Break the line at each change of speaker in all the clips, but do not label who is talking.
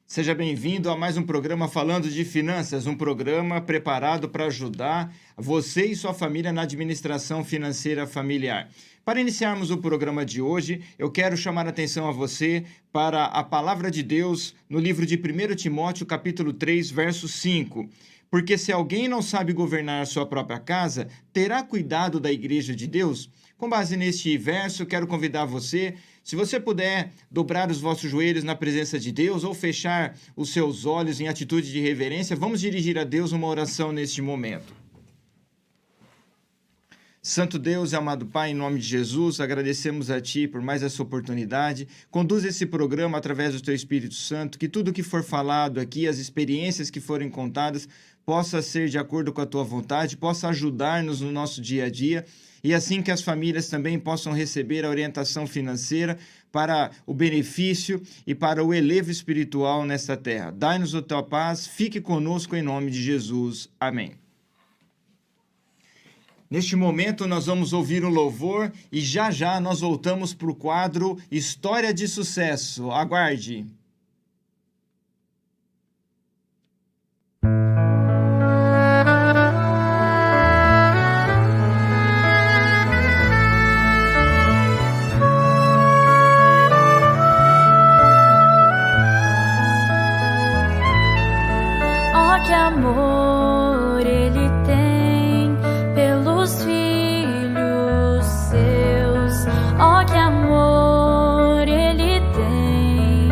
Seja bem-vindo a mais um programa falando de finanças, um programa preparado para ajudar você e sua família na administração financeira familiar. Para iniciarmos o programa de hoje, eu quero chamar a atenção a você para a palavra de Deus no livro de 1 Timóteo, capítulo 3, verso 5. Porque se alguém não sabe governar sua própria casa, terá cuidado da igreja de Deus? Com base neste verso, quero convidar você, se você puder, dobrar os vossos joelhos na presença de Deus ou fechar os seus olhos em atitude de reverência, vamos dirigir a Deus uma oração neste momento. Santo Deus e amado Pai, em nome de Jesus, agradecemos a Ti por mais essa oportunidade. Conduz esse programa através do Teu Espírito Santo, que tudo que for falado aqui, as experiências que forem contadas, possa ser de acordo com a Tua vontade, possa ajudar-nos no nosso dia a dia, e assim que as famílias também possam receber a orientação financeira para o benefício e para o elevo espiritual nesta terra. Dai-nos a Tua paz, fique conosco em nome de Jesus. Amém. Neste momento nós vamos ouvir um louvor e já nós voltamos para o quadro História de Sucesso. Aguarde!
Oh, que amor Ele tem pelos filhos seus. Oh, que amor Ele tem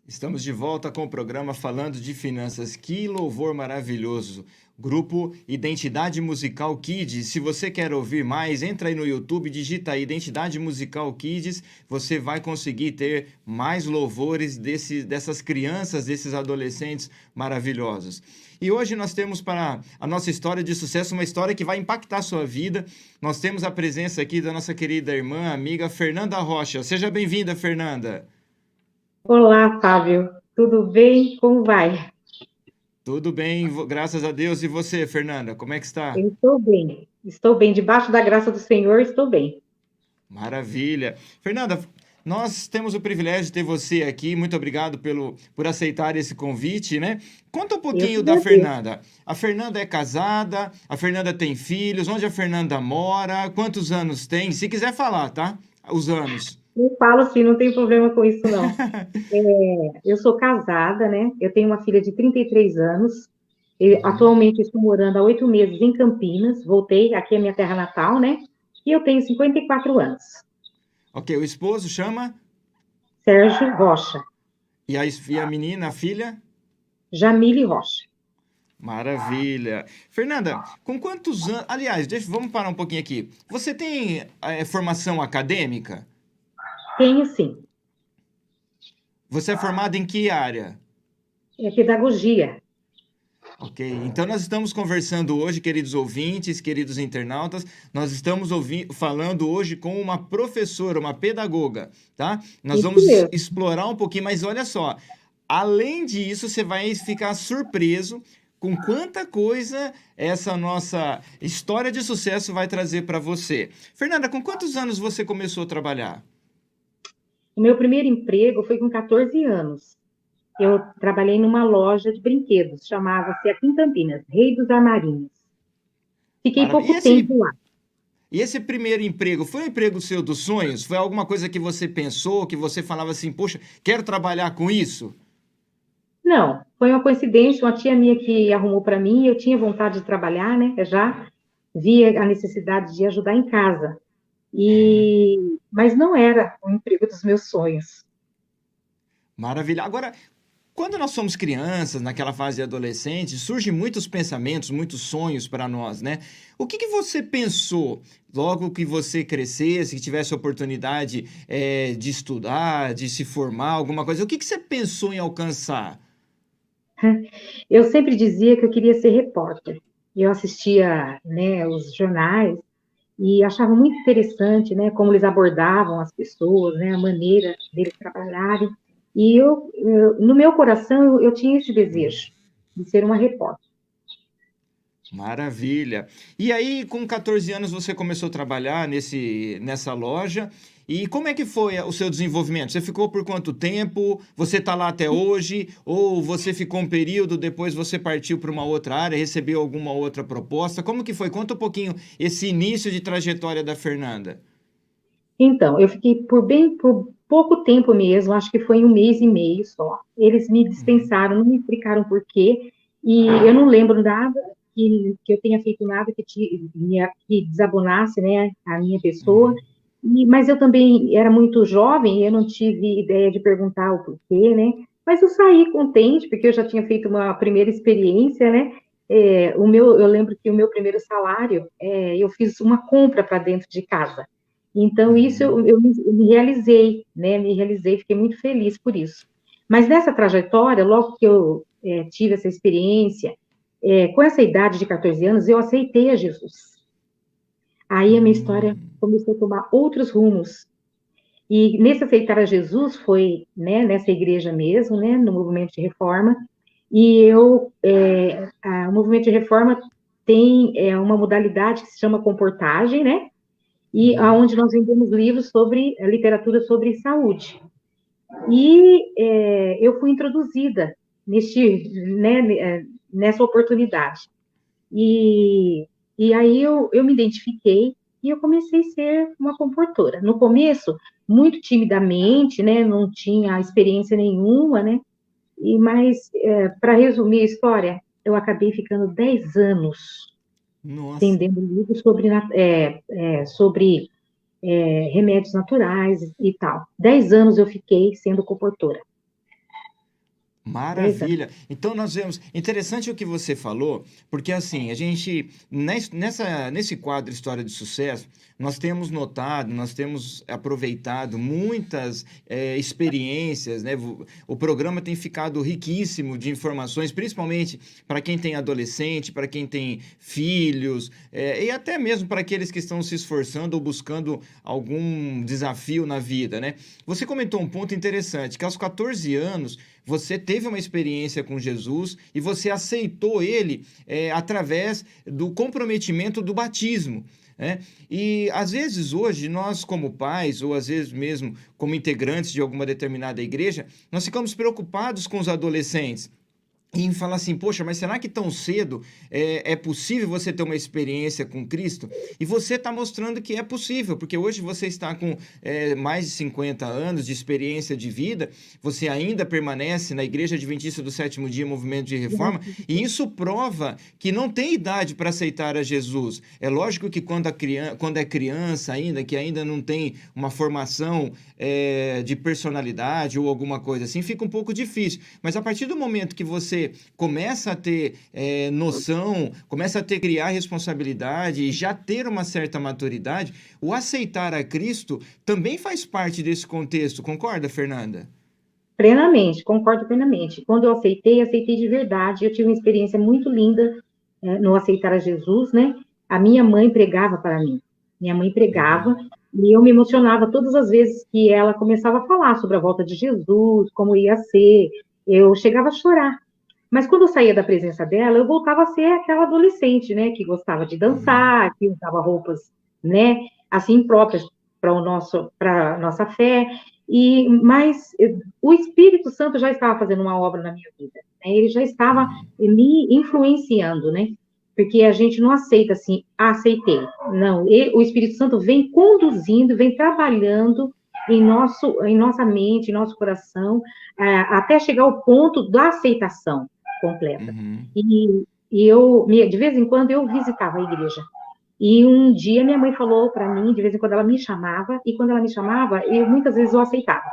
Estamos de volta com o programa Falando de Finanças. Que louvor maravilhoso! Grupo Identidade Musical Kids. Se você quer ouvir mais, entra aí no YouTube, digita aí Identidade Musical Kids. Você vai conseguir ter mais louvores dessas crianças, desses adolescentes maravilhosos. E hoje nós temos para a nossa história de sucesso uma história que vai impactar a sua vida. Nós temos a presença aqui da nossa querida irmã, amiga Fernanda Rocha. Seja bem-vinda, Fernanda.
Olá, Fábio. Tudo bem? Como vai?
Tudo bem, graças a Deus. E você, Fernanda, como é que está?
Eu estou bem. Estou bem. Debaixo da graça do Senhor, estou bem.
Maravilha. Fernanda, nós temos o privilégio de ter você aqui. Muito obrigado por aceitar esse convite, né? Conta um
Eu que
pouquinho da
agradeço.
Fernanda. A Fernanda é casada, a Fernanda tem filhos, onde a Fernanda mora, quantos anos tem? Se quiser falar, tá? Os anos.
Eu falo assim, não tem problema com isso, não. Eu sou casada, né? Eu tenho uma filha de 33 anos.
Uhum.
Atualmente estou morando há 8 meses em Campinas. Voltei, aqui é minha terra natal, né? E eu tenho 54 anos.
Ok, o esposo chama?
Sérgio Rocha.
E a menina, a filha?
Jamile Rocha.
Maravilha. Fernanda, com quantos anos... Aliás, vamos parar um pouquinho aqui. Você tem formação acadêmica?
Tenho, sim.
Você é formada em que área?
É pedagogia.
Ok, então nós estamos conversando hoje, queridos ouvintes, queridos internautas, nós estamos falando hoje com uma professora, uma pedagoga, tá? Nós
Isso
vamos
mesmo.
explorar um pouquinho, mas olha só, além disso, você vai ficar surpreso com quanta coisa essa nossa história de sucesso vai trazer para você. Fernanda, com quantos anos você começou a trabalhar?
O meu primeiro emprego foi com 14 anos. Eu trabalhei numa loja de brinquedos, chamava-se aqui em Campinas, Rei dos Armarinhos. Fiquei
Maravilha.
pouco tempo lá.
E esse primeiro emprego, foi um emprego seu dos sonhos? Foi alguma coisa que você pensou, que você falava assim, poxa, quero trabalhar com isso?
Não, foi uma coincidência, uma tia minha que arrumou para mim, eu tinha vontade de trabalhar, né? Eu já via a necessidade de ajudar em casa. Mas não era o emprego dos meus sonhos.
Maravilha. Agora, quando nós somos crianças, naquela fase de adolescente, surgem muitos pensamentos, muitos sonhos para nós, né? O que você pensou logo que você crescesse, que tivesse a oportunidade de estudar, de se formar, alguma coisa? O que você pensou em alcançar?
Eu sempre dizia que eu queria ser repórter. Eu assistia, né, os jornais e achava muito interessante, né, como eles abordavam as pessoas, né, a maneira deles trabalharem. E no meu coração, eu tinha esse desejo de ser uma repórter.
Maravilha. E aí, com 14 anos, você começou a trabalhar nessa loja. E como é que foi o seu desenvolvimento? Você ficou por quanto tempo? Você está lá até hoje? Ou você ficou um período, depois você partiu para uma outra área, recebeu alguma outra proposta? Como que foi? Conta um pouquinho esse início de trajetória da Fernanda.
Então, eu fiquei por pouco tempo mesmo, acho que foi 1 mês e meio só. Eles me dispensaram, não me explicaram por quê, e eu não lembro nada que eu tenha feito nada que desabonasse, né, a minha pessoa.
Uhum.
Mas eu também era muito jovem, eu não tive ideia de perguntar o porquê, né? Mas eu saí contente, porque eu já tinha feito uma primeira experiência, né? Eu lembro que o meu primeiro salário, eu fiz uma compra para dentro de casa. Então, isso
Uhum.
eu me realizei, né? Me realizei, fiquei muito feliz por isso. Mas nessa trajetória, logo que eu tive essa experiência, com essa idade de 14 anos, eu aceitei a Jesus. Aí a minha história
Hum.
começou a tomar outros rumos. E nesse aceitar a Jesus foi, né, nessa igreja mesmo, né, no movimento de reforma. E o movimento de reforma tem uma modalidade que se chama comportagem, né? E
Uhum.
aonde nós vendemos livros sobre literatura sobre saúde. E eu fui introduzida nessa oportunidade. E, e aí eu me identifiquei e eu comecei a ser uma comportora. No começo, muito timidamente, né? Não tinha experiência nenhuma, né? Mas, para resumir a história, eu acabei ficando 10 anos
Nossa.
vendendo livros sobre remédios naturais e tal. 10 anos eu fiquei sendo comportora. Exato.
Maravilha. Então nós vemos, interessante o que você falou, porque assim, a gente nesse quadro História de Sucesso, nós temos notado, nós temos aproveitado muitas experiências, né? O programa tem ficado riquíssimo de informações, principalmente para quem tem adolescente, para quem tem filhos, e até mesmo para aqueles que estão se esforçando ou buscando algum desafio na vida, né? Você comentou um ponto interessante, que aos 14 anos você teve uma experiência com Jesus e você aceitou ele através do comprometimento do batismo. Né? E às vezes hoje nós como pais, ou às vezes mesmo como integrantes de alguma determinada igreja, nós ficamos preocupados com os adolescentes. E falar assim, poxa, mas será que tão cedo é possível você ter uma experiência com Cristo? E você está mostrando que é possível, porque hoje você está com mais de 50 anos de experiência de vida, você ainda permanece na Igreja Adventista do Sétimo Dia, Movimento de Reforma, e isso prova que não tem idade para aceitar a Jesus. É lógico que quando é criança ainda, que ainda não tem uma formação de personalidade ou alguma coisa assim, fica um pouco difícil. Mas a partir do momento que você começa a ter noção, começa a criar responsabilidade e já ter uma certa maturidade, o aceitar a Cristo também faz parte desse contexto, concorda, Fernanda?
Plenamente, concordo plenamente. Quando eu aceitei de verdade. Eu tive uma experiência muito linda no aceitar a Jesus, né? A minha mãe pregava para mim. Minha mãe pregava e eu me emocionava todas as vezes que ela começava a falar sobre a volta de Jesus, como ia ser. Eu chegava a chorar. Mas quando eu saía da presença dela, eu voltava a ser aquela adolescente, né, que gostava de dançar, que usava roupas, né, assim próprias para a nossa fé. Mas o Espírito Santo já estava fazendo uma obra na minha vida, né? Ele já estava me influenciando, né? Porque a gente não aceita assim, aceitei. Não, o Espírito Santo vem conduzindo, vem trabalhando em nossa mente, em nosso coração, até chegar ao ponto da aceitação completa. De vez em quando, eu visitava a igreja. E um dia minha mãe falou para mim, de vez em quando ela me chamava, e quando ela me chamava, muitas vezes eu aceitava.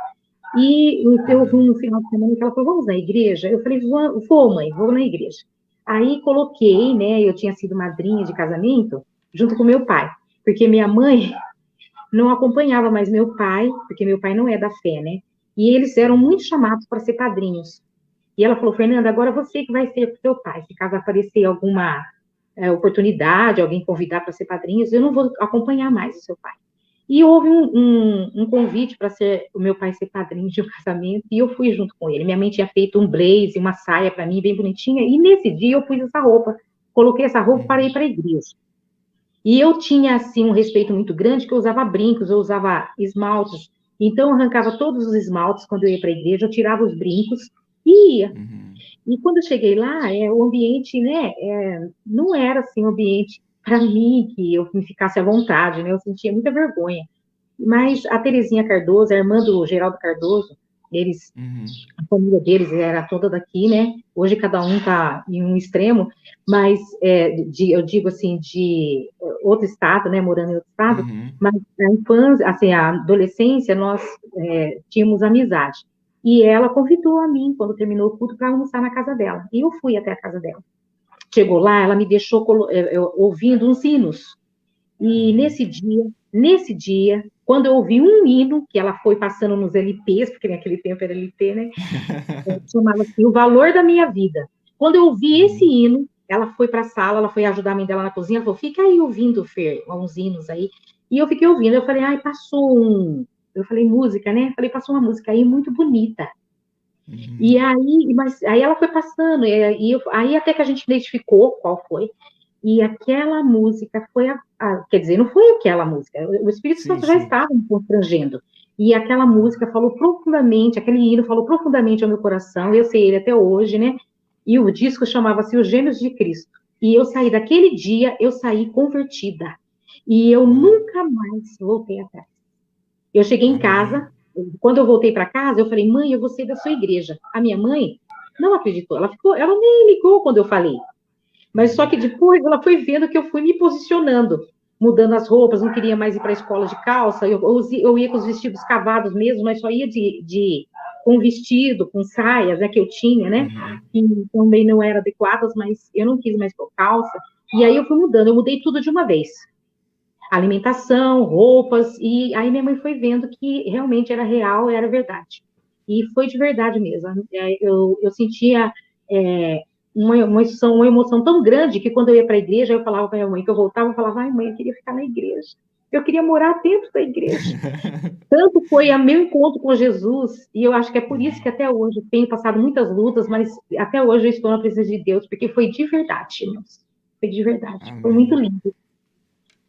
E eu vi no final de semana que ela falou, vamos na igreja? Eu falei, vou, mãe, vou na igreja. Aí coloquei, né, eu tinha sido madrinha de casamento, junto com meu pai, porque minha mãe não acompanhava mais meu pai, porque meu pai não é da fé, né? E eles eram muito chamados para ser padrinhos. E ela falou, Fernanda, agora você que vai ser com seu pai, se caso aparecer alguma oportunidade, alguém convidar para ser padrinhos, eu não vou acompanhar mais o seu pai. E houve um convite para o meu pai ser padrinho de um casamento, e eu fui junto com ele. Minha mãe tinha feito um blazer, uma saia para mim, bem bonitinha, e nesse dia eu pus essa roupa, coloquei essa roupa e parei para a igreja. E eu tinha, assim, um respeito muito grande, que eu usava brincos, eu usava esmaltes, então eu arrancava todos os esmaltes quando eu ia para a igreja, eu tirava os brincos e ia. E quando eu cheguei lá, o ambiente, né, não era, assim, um ambiente para mim, que eu me ficasse à vontade, né, eu sentia muita vergonha. Mas a Terezinha Cardoso, a irmã do Geraldo Cardoso, a família deles era toda daqui, né, hoje cada um está em um extremo, mas eu digo assim, de outro estado, né, morando em outro estado, mas a infância, assim, a adolescência, nós tínhamos amizade. E ela convidou a mim, quando terminou o culto, para almoçar na casa dela. E eu fui até a casa dela. Chegou lá, ela me deixou ouvindo uns hinos. E nesse dia, quando eu ouvi um hino, que ela foi passando nos LPs, porque naquele tempo era LP, né? Chamava assim, O Valor da Minha Vida. Quando eu ouvi esse hino, ela foi para a sala, ela foi ajudar a mãe dela na cozinha, ela falou, fica aí ouvindo, Fer, uns hinos aí. E eu fiquei ouvindo, eu falei, ai, passou eu falei, música, né? Falei, passou uma música aí muito bonita. E aí ela foi passando, aí até que a gente identificou qual foi, e aquela música foi, quer dizer, não foi aquela música, o Espírito Santo já estava me constrangendo, e aquela música falou profundamente, aquele hino falou profundamente ao meu coração, eu sei ele até hoje, né? E o disco chamava-se Os Gêmeos de Cristo, e eu saí daquele dia, eu saí convertida, e eu nunca mais voltei atrás. Eu cheguei em casa, quando eu voltei para casa, eu falei, mãe, eu vou sair da sua igreja. A minha mãe não acreditou, ela nem ligou quando eu falei. Mas só que depois ela foi vendo que eu fui me posicionando, mudando as roupas, não queria mais ir para a escola de calça, eu ia com os vestidos cavados mesmo, mas só ia de com vestido, com saias, né, que eu tinha, né, que também não eram adequadas, mas eu não quis mais pôr calça, e aí eu fui mudando, eu mudei tudo de uma vez. Alimentação, roupas, e aí minha mãe foi vendo que realmente era real, era verdade. E foi de verdade mesmo. Eu sentia uma emoção tão grande que quando eu ia para a igreja, eu falava para minha mãe, que eu voltava, eu falava, ai mãe, eu queria ficar na igreja. Eu queria morar dentro da igreja. Tanto foi a meu encontro com Jesus, e eu acho que é por isso que até hoje eu tenho passado muitas lutas, mas até hoje eu estou na presença de Deus, porque foi de verdade, irmãos. Foi de verdade.
Amém.
Foi muito lindo.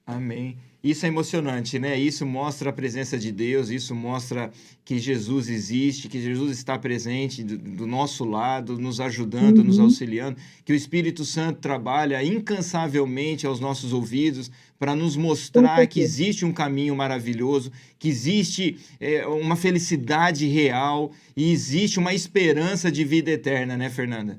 Amém. Isso é emocionante, né? Isso mostra a presença de Deus, isso mostra que Jesus existe, que Jesus está presente do nosso lado, nos ajudando, nos auxiliando, que o Espírito Santo trabalha incansavelmente aos nossos ouvidos para nos mostrar que existe um caminho maravilhoso, que existe uma felicidade real e existe uma esperança de vida eterna, né, Fernanda?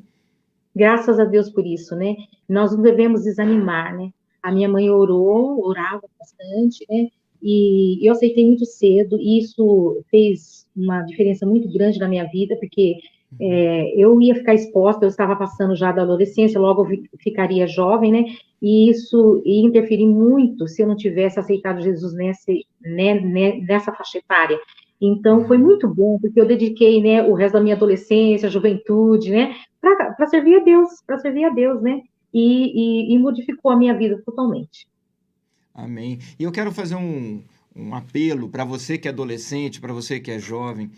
Graças a Deus por isso, né? Nós não devemos desanimar, né? A minha mãe orava bastante, né? E eu aceitei muito cedo, e isso fez uma diferença muito grande na minha vida, porque eu ia ficar exposta, eu estava passando já da adolescência, logo eu ficaria jovem, né? E isso ia interferir muito se eu não tivesse aceitado Jesus nessa faixa etária. Então, foi muito bom, porque eu dediquei, né, o resto da minha adolescência, juventude, né, para servir a Deus, né? E modificou a minha vida totalmente.
Amém. E eu quero fazer um apelo para você que é adolescente, para você que é jovem.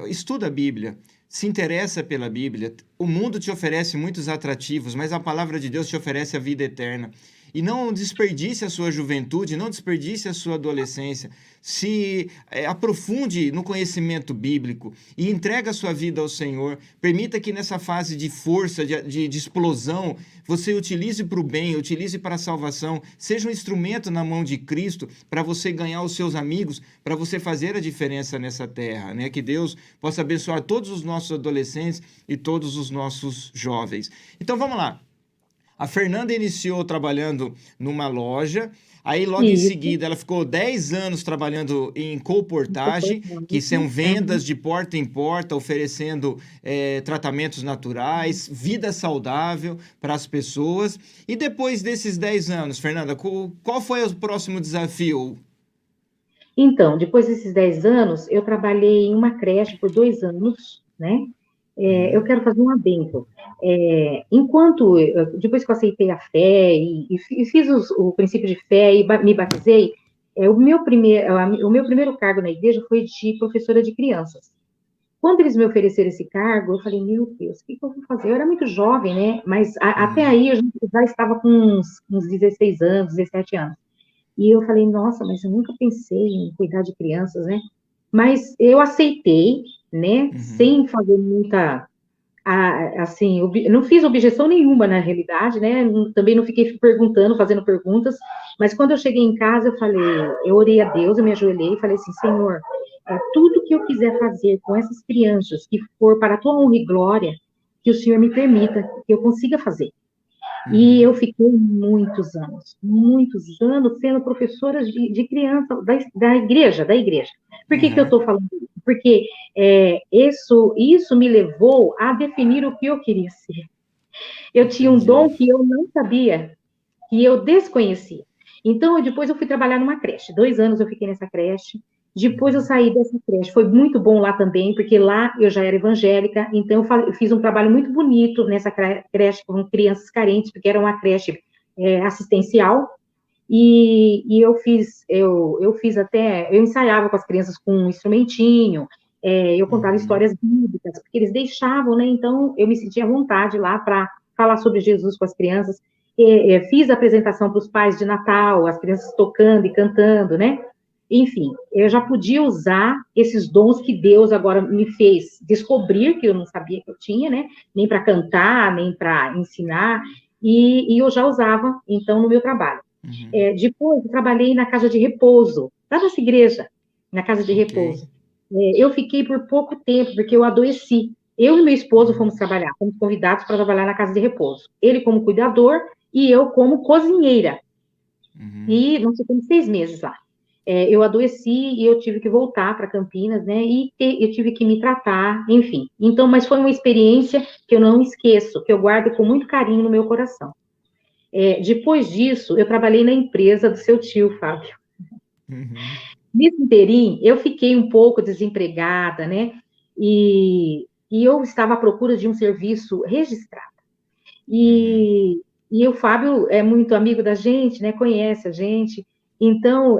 Estuda a Bíblia, se interessa pela Bíblia. O mundo te oferece muitos atrativos, mas a palavra de Deus te oferece a vida eterna. E não desperdice a sua juventude, não desperdice a sua adolescência. Se aprofunde no conhecimento bíblico e entrega a sua vida ao Senhor. Permita que nessa fase de força, de explosão, você utilize para o bem, utilize para a salvação. Seja um instrumento na mão de Cristo para você ganhar os seus amigos, para você fazer a diferença nessa terra, né? Que Deus possa abençoar todos os nossos adolescentes e todos os nossos jovens. Então vamos lá. A Fernanda iniciou trabalhando numa loja, aí logo em seguida ela ficou 10 anos trabalhando em colportagem, que são vendas de porta em porta, oferecendo tratamentos naturais, vida saudável para as pessoas. E depois desses 10 anos, Fernanda, qual foi o próximo desafio?
Então, depois desses 10 anos, eu trabalhei em uma creche por 2 anos, né? Eu quero fazer um adendo. Depois que eu aceitei a fé e fiz o princípio de fé e me batizei, o meu primeiro cargo na igreja foi de professora de crianças. Quando eles me ofereceram esse cargo, eu falei, meu Deus, o que eu vou fazer? Eu era muito jovem, né? Mas até aí eu já estava com uns 16 anos, 17 anos. E eu falei, nossa, mas eu nunca pensei em cuidar de crianças, né? Mas eu aceitei, né? Sem fazer muita, assim, não fiz objeção nenhuma na realidade, né? Também não fiquei fazendo perguntas. Mas quando eu cheguei em casa, eu orei a Deus, eu me ajoelhei e falei assim, Senhor, tudo que eu quiser fazer com essas crianças, que for para a tua honra e glória, que o Senhor me permita, que eu consiga fazer. E eu fiquei muitos anos sendo professora de criança da igreja. Por que eu estou falando isso? Porque isso me levou a definir o que eu queria ser. Eu tinha um dom que eu não sabia, que eu desconhecia. Então, depois eu fui trabalhar numa creche. 2 anos eu fiquei nessa creche. Depois eu saí dessa creche. Foi muito bom lá também, porque lá eu já era evangélica. Então, eu fiz um trabalho muito bonito nessa creche com crianças carentes, porque era uma creche assistencial. E eu ensaiava com as crianças com um instrumentinho, eu contava histórias bíblicas, porque eles deixavam, né? Então, eu me sentia à vontade lá para falar sobre Jesus com as crianças. Fiz a apresentação para os pais de Natal, as crianças tocando e cantando, né? Enfim, eu já podia usar esses dons que Deus agora me fez descobrir, que eu não sabia que eu tinha, né? Nem para cantar, nem para ensinar, e eu já usava, então, no meu trabalho. Depois, eu trabalhei na casa de repouso, lá nessa igreja, na casa de repouso. Eu fiquei por pouco tempo, porque eu adoeci. Eu e meu esposo fomos convidados para trabalhar na casa de repouso. Ele como cuidador e eu como cozinheira. E nós ficamos 6 meses lá. Eu adoeci e eu tive que voltar para Campinas, né? E eu tive que me tratar, enfim. Então, mas foi uma experiência que eu não esqueço, que eu guardo com muito carinho no meu coração. Depois disso, eu trabalhei na empresa do seu tio, Fábio.
Uhum.
Nesse interim, eu fiquei um pouco desempregada, né? E eu estava à procura de um serviço registrado.
Uhum.
E o Fábio é muito amigo da gente, né? Conhece a gente. Então,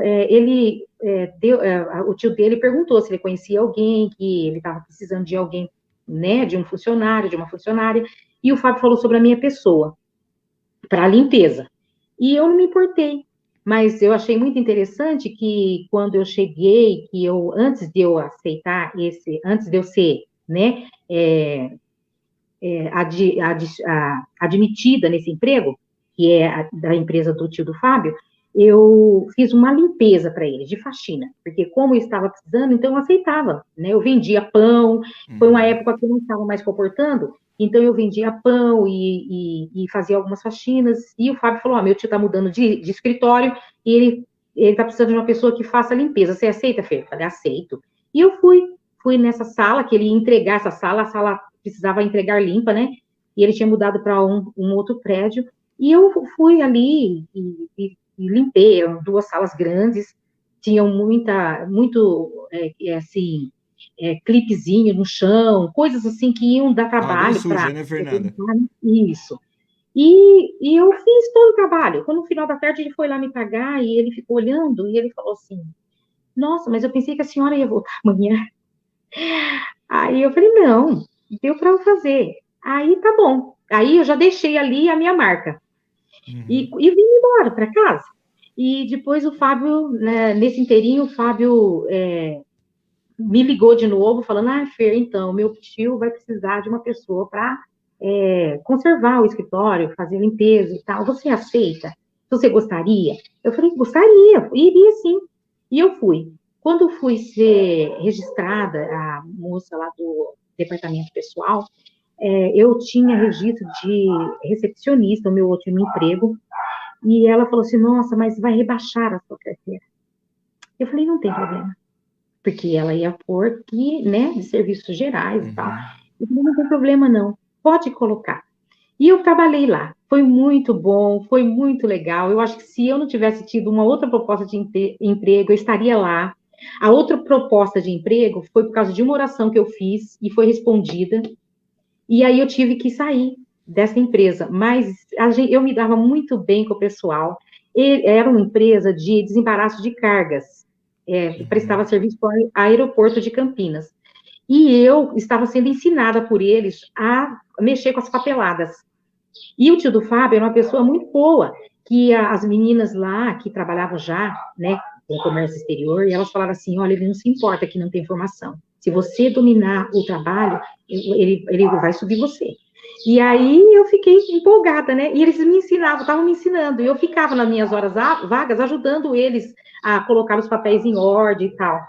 o tio dele perguntou se ele conhecia alguém, que ele estava precisando de alguém, né? De um funcionário, de uma funcionária. E o Fábio falou sobre a minha pessoa, para a limpeza. E eu não me importei. Mas eu achei muito interessante que quando eu cheguei, antes de eu aceitar antes de eu ser, né? Admitida nesse emprego, que é da empresa do tio do Fábio, eu fiz uma limpeza para ele, de faxina, porque como eu estava precisando, então eu aceitava, né? Eu vendia pão, foi uma
Uhum.
época que eu não estava mais comportando, então eu vendia pão e fazia algumas faxinas, e o Fábio falou, meu tio está mudando de escritório, e ele está precisando de uma pessoa que faça a limpeza, você aceita, Fê? Eu falei, aceito. E eu fui nessa sala, que ele ia entregar essa sala, a sala precisava entregar limpa, né? E ele tinha mudado para um outro prédio. E eu fui ali e limpei, eram 2 salas grandes, tinham muito, assim, clipezinho no chão, coisas assim que iam dar
Área
trabalho para
suja, né, Fernanda?
isso. E eu fiz todo o trabalho. Quando no final da tarde ele foi lá me pagar e ele ficou olhando e ele falou assim: Nossa, mas eu pensei que a senhora ia voltar amanhã. Aí eu falei, não, deu para eu fazer. Aí tá bom. Aí eu já deixei ali a minha marca.
Uhum.
E vim embora para casa. E depois o Fábio, né, nesse inteirinho, o Fábio me ligou de novo, falando, Fer, então, meu tio vai precisar de uma pessoa para conservar o escritório, fazer limpeza e tal. Você aceita? Você gostaria? Eu falei, gostaria, iria sim. E eu fui. Quando fui ser registrada, a moça lá do departamento pessoal, eu tinha registro de recepcionista, o meu último emprego, e ela falou assim, nossa, mas vai rebaixar a sua carteira. Eu falei, não tem problema, porque ela ia pôr que, né, de serviços gerais e tal.
Uhum.
Eu falei, não tem problema não, pode colocar. E eu trabalhei lá, foi muito bom, foi muito legal. Eu acho que se eu não tivesse tido uma outra proposta de emprego, eu estaria lá. A outra proposta de emprego foi por causa de uma oração que eu fiz e foi respondida. E aí eu tive que sair dessa empresa, mas eu me dava muito bem com o pessoal. Era uma empresa de desembaraço de cargas,
Uhum.
prestava serviço para o aeroporto de Campinas. E eu estava sendo ensinada por eles a mexer com as papeladas. E o tio do Fábio era uma pessoa muito boa, que as meninas lá, que trabalhavam já, né, com comércio exterior, e elas falaram assim, olha, ele não se importa que não tem formação. Se você dominar o trabalho, ele vai subir você. E aí eu fiquei empolgada, né? E eles me ensinavam, estavam me ensinando. E eu ficava nas minhas horas vagas ajudando eles a colocar os papéis em ordem e tal.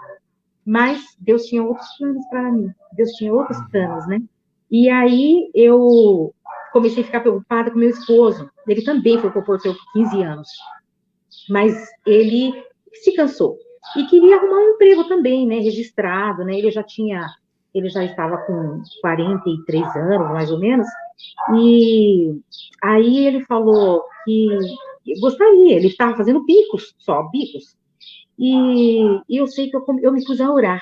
Mas Deus tinha outros planos para mim. Deus tinha outros
Uhum.
planos, né? E aí eu comecei a ficar preocupada com meu esposo. Ele também foi proportor por 15 anos. Mas ele se cansou. E queria arrumar um emprego também, né? Registrado, né? Ele já estava com 43 anos, mais ou menos. E aí ele falou que gostaria, ele estava fazendo bicos, só bicos. E eu sei que eu me pus a orar.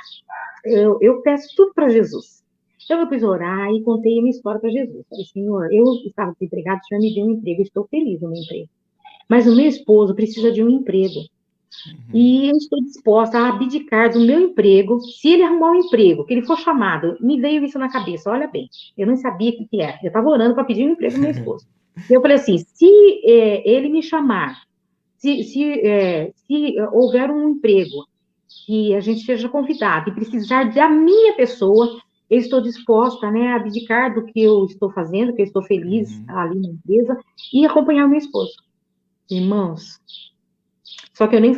Eu peço tudo para Jesus. Então, eu pus a orar e contei a minha história para Jesus. Falei, Senhor, eu estava desempregado, o Senhor me deu um emprego, eu estou feliz no meu emprego. Mas o meu esposo precisa de um emprego.
Uhum.
E eu estou disposta a abdicar do meu emprego, se ele arrumar um emprego, que ele for chamado, me veio isso na cabeça, olha bem, eu não sabia o que era, eu estava orando para pedir um emprego ao meu esposo. E eu falei assim, se ele me chamar, se houver um emprego que a gente seja convidado e precisar da minha pessoa, eu estou disposta, né, a abdicar do que eu estou fazendo, que eu estou feliz
Uhum.
ali na empresa, e acompanhar o meu esposo. Irmãos, só que eu não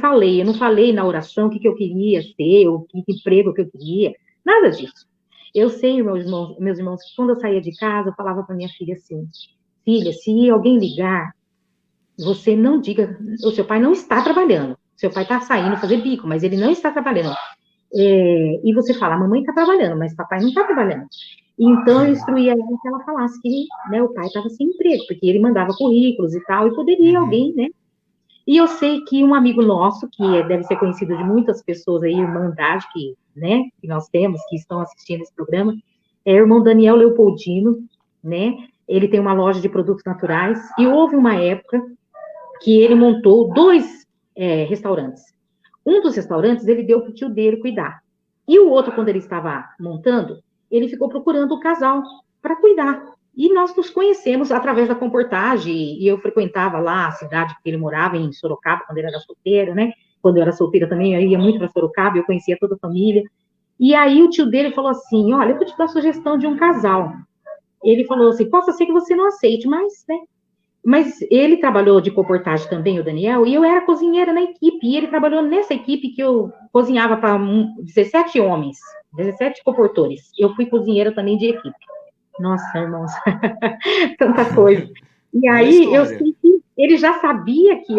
falei na oração o que eu queria ser, o que emprego que eu queria, nada disso. Eu sei, meus irmãos, que quando eu saía de casa, eu falava para minha filha assim, filha, se alguém ligar, você não diga, o seu pai não está trabalhando. seu pai está saindo fazer bico, mas ele não está trabalhando. E você fala, a mamãe está trabalhando, mas papai não está trabalhando. Então, eu instruía ela que ela falasse que, né, o pai estava sem emprego, porque ele mandava currículos e tal, e poderia alguém, né? E eu sei que um amigo nosso, que deve ser conhecido de muitas pessoas aí, Irmandade, né, que nós temos, que estão assistindo esse programa, é o irmão Daniel Leopoldino, né? Ele tem uma loja de produtos naturais, e houve uma época que ele montou 2 restaurantes. Um dos restaurantes ele deu para o tio dele cuidar. E o outro, quando ele estava montando, ele ficou procurando o casal para cuidar. E nós nos conhecemos através da comportagem, e eu frequentava lá a cidade que ele morava, em Sorocaba, quando ele era solteiro, né? Quando eu era solteira também, eu ia muito para Sorocaba, eu conhecia toda a família. E aí o tio dele falou assim, olha, eu vou te dar a sugestão de um casal. Ele falou assim, possa ser que você não aceite, mas, né? Mas ele trabalhou de comportagem também, o Daniel, e eu era cozinheira na equipe, e ele trabalhou nessa equipe que eu cozinhava para 17 homens, 17 comportores. Eu fui cozinheira também de equipe. Nossa, irmãos, tanta coisa. E aí, eu sei que ele já sabia que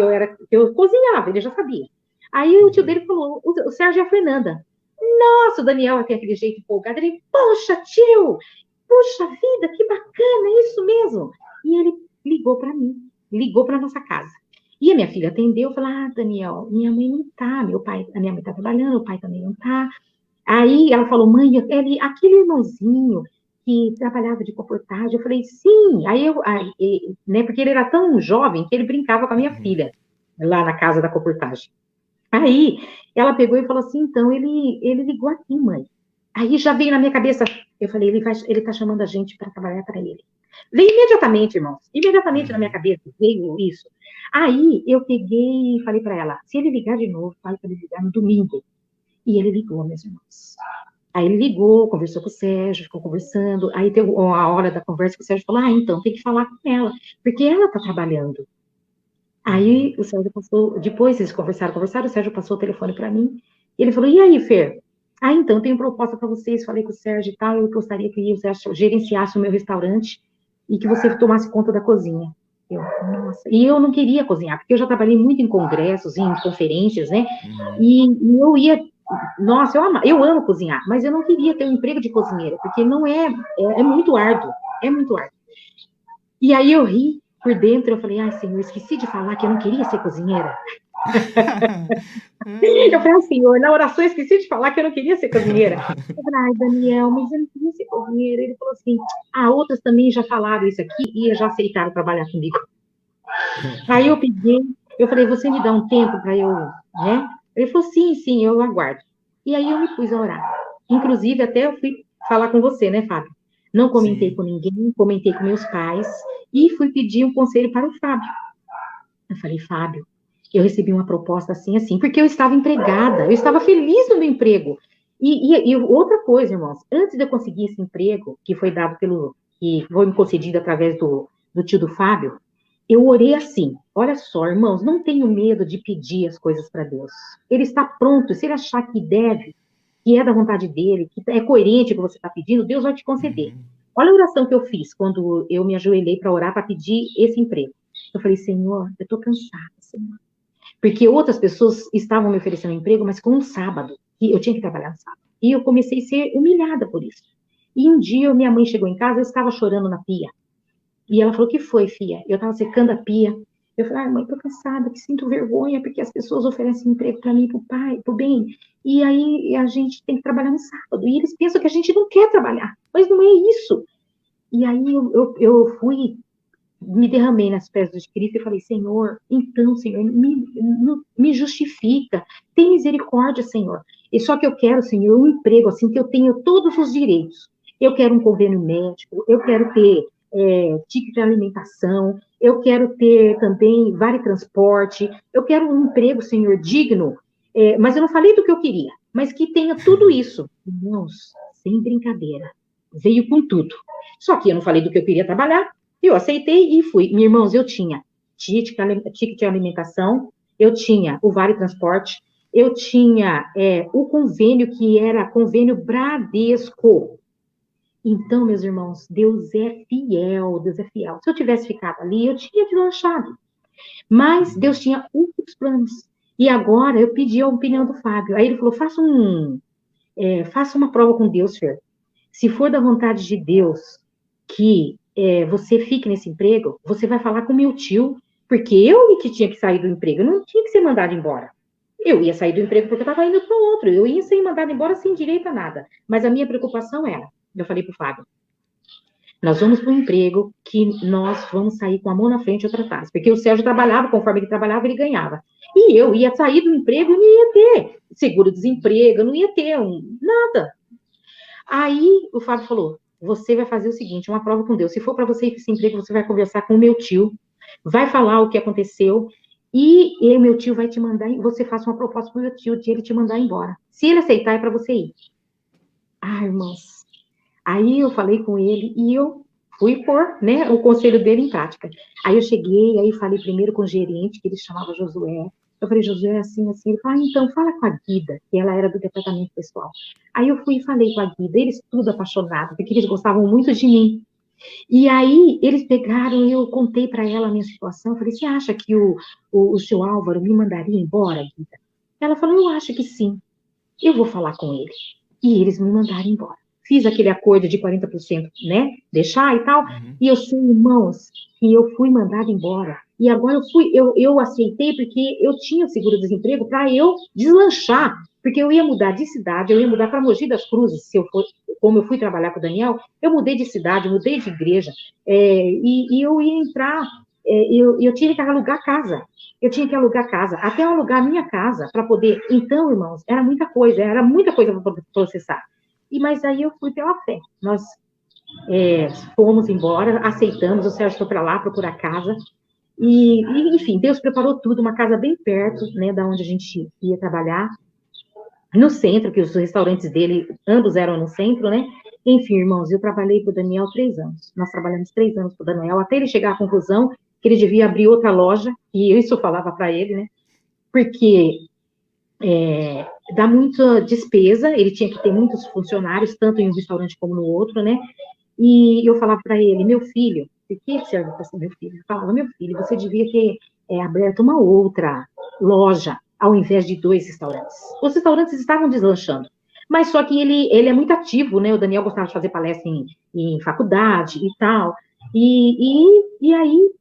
eu cozinhava, ele já sabia. Aí o tio dele falou, o Sérgio e a Fernanda. Nossa, o Daniel tem aquele jeito empolgado. Ele, poxa, tio, puxa vida, que bacana, isso mesmo. E ele ligou para mim, ligou para nossa casa. E a minha filha atendeu, falou, Daniel, minha mãe não tá, a minha mãe tá trabalhando, o pai também não tá. Aí ela falou, mãe, aquele irmãozinho que trabalhava de comportagem, eu falei, sim. Né, porque ele era tão jovem que ele brincava com a minha filha, lá na casa da comportagem. Aí ela pegou e falou assim, então, ele ligou aqui, mãe. Aí já veio na minha cabeça, eu falei, ele tá chamando a gente para trabalhar para ele. Veio imediatamente, irmãos, imediatamente na minha cabeça veio isso. Aí eu peguei e falei para ela, se ele ligar de novo, fale para ele ligar no domingo. E ele ligou, meus irmãos. Aí ele ligou, conversou com o Sérgio, ficou conversando. Aí teve a hora da conversa que o Sérgio falou, então tem que falar com ela, porque ela tá trabalhando. Aí o Sérgio passou, depois eles conversaram, o Sérgio passou o telefone para mim, e ele falou, e aí, Fer? Então, tenho proposta para vocês, falei com o Sérgio e tal, eu gostaria que o Sérgio gerenciasse o meu restaurante e que você tomasse conta da cozinha. Nossa, e eu não queria cozinhar, porque eu já trabalhei muito em congressos, em conferências, né? E eu ia, nossa, eu amo cozinhar, mas eu não queria ter um emprego de cozinheira, porque não é muito árduo, é muito árduo. E aí eu ri por dentro, eu falei, Senhor, esqueci de falar que eu não queria ser cozinheira. Eu falei, Senhor, na oração eu esqueci de falar que eu não queria ser cozinheira. Eu falei, Daniel, mas eu não queria ser cozinheira. Ele falou assim, outras também já falaram isso aqui e já aceitaram trabalhar comigo. Aí eu peguei, eu falei, você me dá um tempo para eu, né? Ele falou, sim, eu aguardo. E aí eu me pus a orar. Inclusive, até eu fui falar com você, né, Fábio? Não comentei com ninguém, comentei com meus pais e fui pedir um conselho para o Fábio. Eu falei, Fábio, eu recebi uma proposta assim, porque eu estava empregada, eu estava feliz no meu emprego. E outra coisa, irmãos, antes de eu conseguir esse emprego, que foi dado que foi me concedido através do tio do Fábio, eu orei assim, olha só, irmãos, não tenho medo de pedir as coisas para Deus. Ele está pronto, se ele achar que deve, que é da vontade dele, que é coerente com o que você está pedindo, Deus vai te conceder. Olha a oração que eu fiz quando eu me ajoelhei para orar, para pedir esse emprego. Eu falei, Senhor, eu estou cansada, Senhor. Porque outras pessoas estavam me oferecendo emprego, mas com um sábado, e eu tinha que trabalhar no sábado. E eu comecei a ser humilhada por isso. E um dia, minha mãe chegou em casa, eu estava chorando na pia. E ela falou, o que foi, filha? Eu estava secando a pia. Eu falei, mãe, estou cansada, que sinto vergonha, porque as pessoas oferecem emprego para mim, para o pai, para o bem. E aí a gente tem que trabalhar no sábado. E eles pensam que a gente não quer trabalhar. Mas não é isso. E aí eu fui, me derramei nas pés de Cristo e falei, Senhor, então, Senhor, me justifica. Tem misericórdia, Senhor. E só que eu quero, Senhor, um emprego assim, que eu tenha todos os direitos. Eu quero um convênio médico, eu quero ter ticket de alimentação, eu quero ter também vale transporte, eu quero um emprego, Senhor, digno, mas eu não falei do que eu queria, mas que tenha tudo isso. Irmãos, sem brincadeira, veio com tudo. Só que eu não falei do que eu queria trabalhar, eu aceitei e fui. Meus irmãos, eu tinha ticket de alimentação, eu tinha o vale transporte, eu tinha o convênio que era convênio Bradesco. Então, meus irmãos, Deus é fiel, Deus é fiel. Se eu tivesse ficado ali, eu tinha deslanchado. Mas Deus tinha outros planos. E agora eu pedi a opinião do Fábio. Aí ele falou, faça uma prova com Deus, Fer. Se for da vontade de Deus que você fique nesse emprego, você vai falar com meu tio, porque eu que tinha que sair do emprego, eu não tinha que ser mandado embora. Eu ia sair do emprego porque eu estava indo para outro, eu ia ser mandada embora sem direito a nada. Mas a minha preocupação era, eu falei para o Fábio, nós vamos para um emprego que nós vamos sair com a mão na frente e outra atrás. Porque o Sérgio trabalhava, conforme ele trabalhava, ele ganhava. E eu ia sair do emprego e não ia ter seguro-desemprego, não ia ter nada. Aí o Fábio falou, você vai fazer o seguinte, uma prova com Deus. Se for para você ir para esse emprego, você vai conversar com o meu tio, vai falar o que aconteceu, e o meu tio vai te mandar, você faça uma proposta para o meu tio, de ele te mandar embora. Se ele aceitar, é para você ir. Ah, irmãos. Aí eu falei com ele e eu fui pôr, né, o conselho dele em prática. Aí eu cheguei, aí falei primeiro com o gerente, que ele chamava Josué. Eu falei, Josué, assim, assim. Ele falou, então, fala com a Guida, que ela era do departamento pessoal. Aí eu fui e falei com a Guida, eles tudo apaixonados, porque eles gostavam muito de mim. E aí eles pegaram, eu contei para ela a minha situação, eu falei, você acha que o seu Álvaro me mandaria embora, Guida? Ela falou, eu acho que sim. Eu vou falar com ele. E eles me mandaram embora. Fiz aquele acordo de 40%, né? Deixar e tal. E eu sei, irmãos, que eu fui mandada embora. E agora eu aceitei porque eu tinha o seguro-desemprego para eu deslanchar. Porque eu ia mudar de cidade, eu ia mudar para Mogi das Cruzes, como eu fui trabalhar com o Daniel, eu mudei de cidade, mudei de igreja, e eu ia entrar, eu tinha que alugar casa. Eu tinha que alugar casa, até eu alugar a minha casa, para poder... Então, irmãos, era muita coisa para processar. Mas aí eu fui pela fé. Nós fomos embora, aceitamos, o Sérgio foi para lá procurar casa, e, enfim, Deus preparou tudo, uma casa bem perto, né, da onde a gente ia trabalhar, no centro, que os restaurantes dele, ambos eram no centro, né? Enfim, irmãos, eu trabalhei para o Daniel 3 anos. Nós trabalhamos 3 anos para o Daniel, até ele chegar à conclusão que ele devia abrir outra loja, e isso eu falava para ele, né? Porque dá muita despesa, ele tinha que ter muitos funcionários, tanto em um restaurante como no outro, né? E eu falava para ele, meu filho, por que serve para ser meu filho? Eu falava, meu filho, você devia ter aberto uma outra loja, ao invés de 2 restaurantes. Os restaurantes estavam deslanchando. Mas só que ele é muito ativo, né? O Daniel gostava de fazer palestra em faculdade e tal. E aí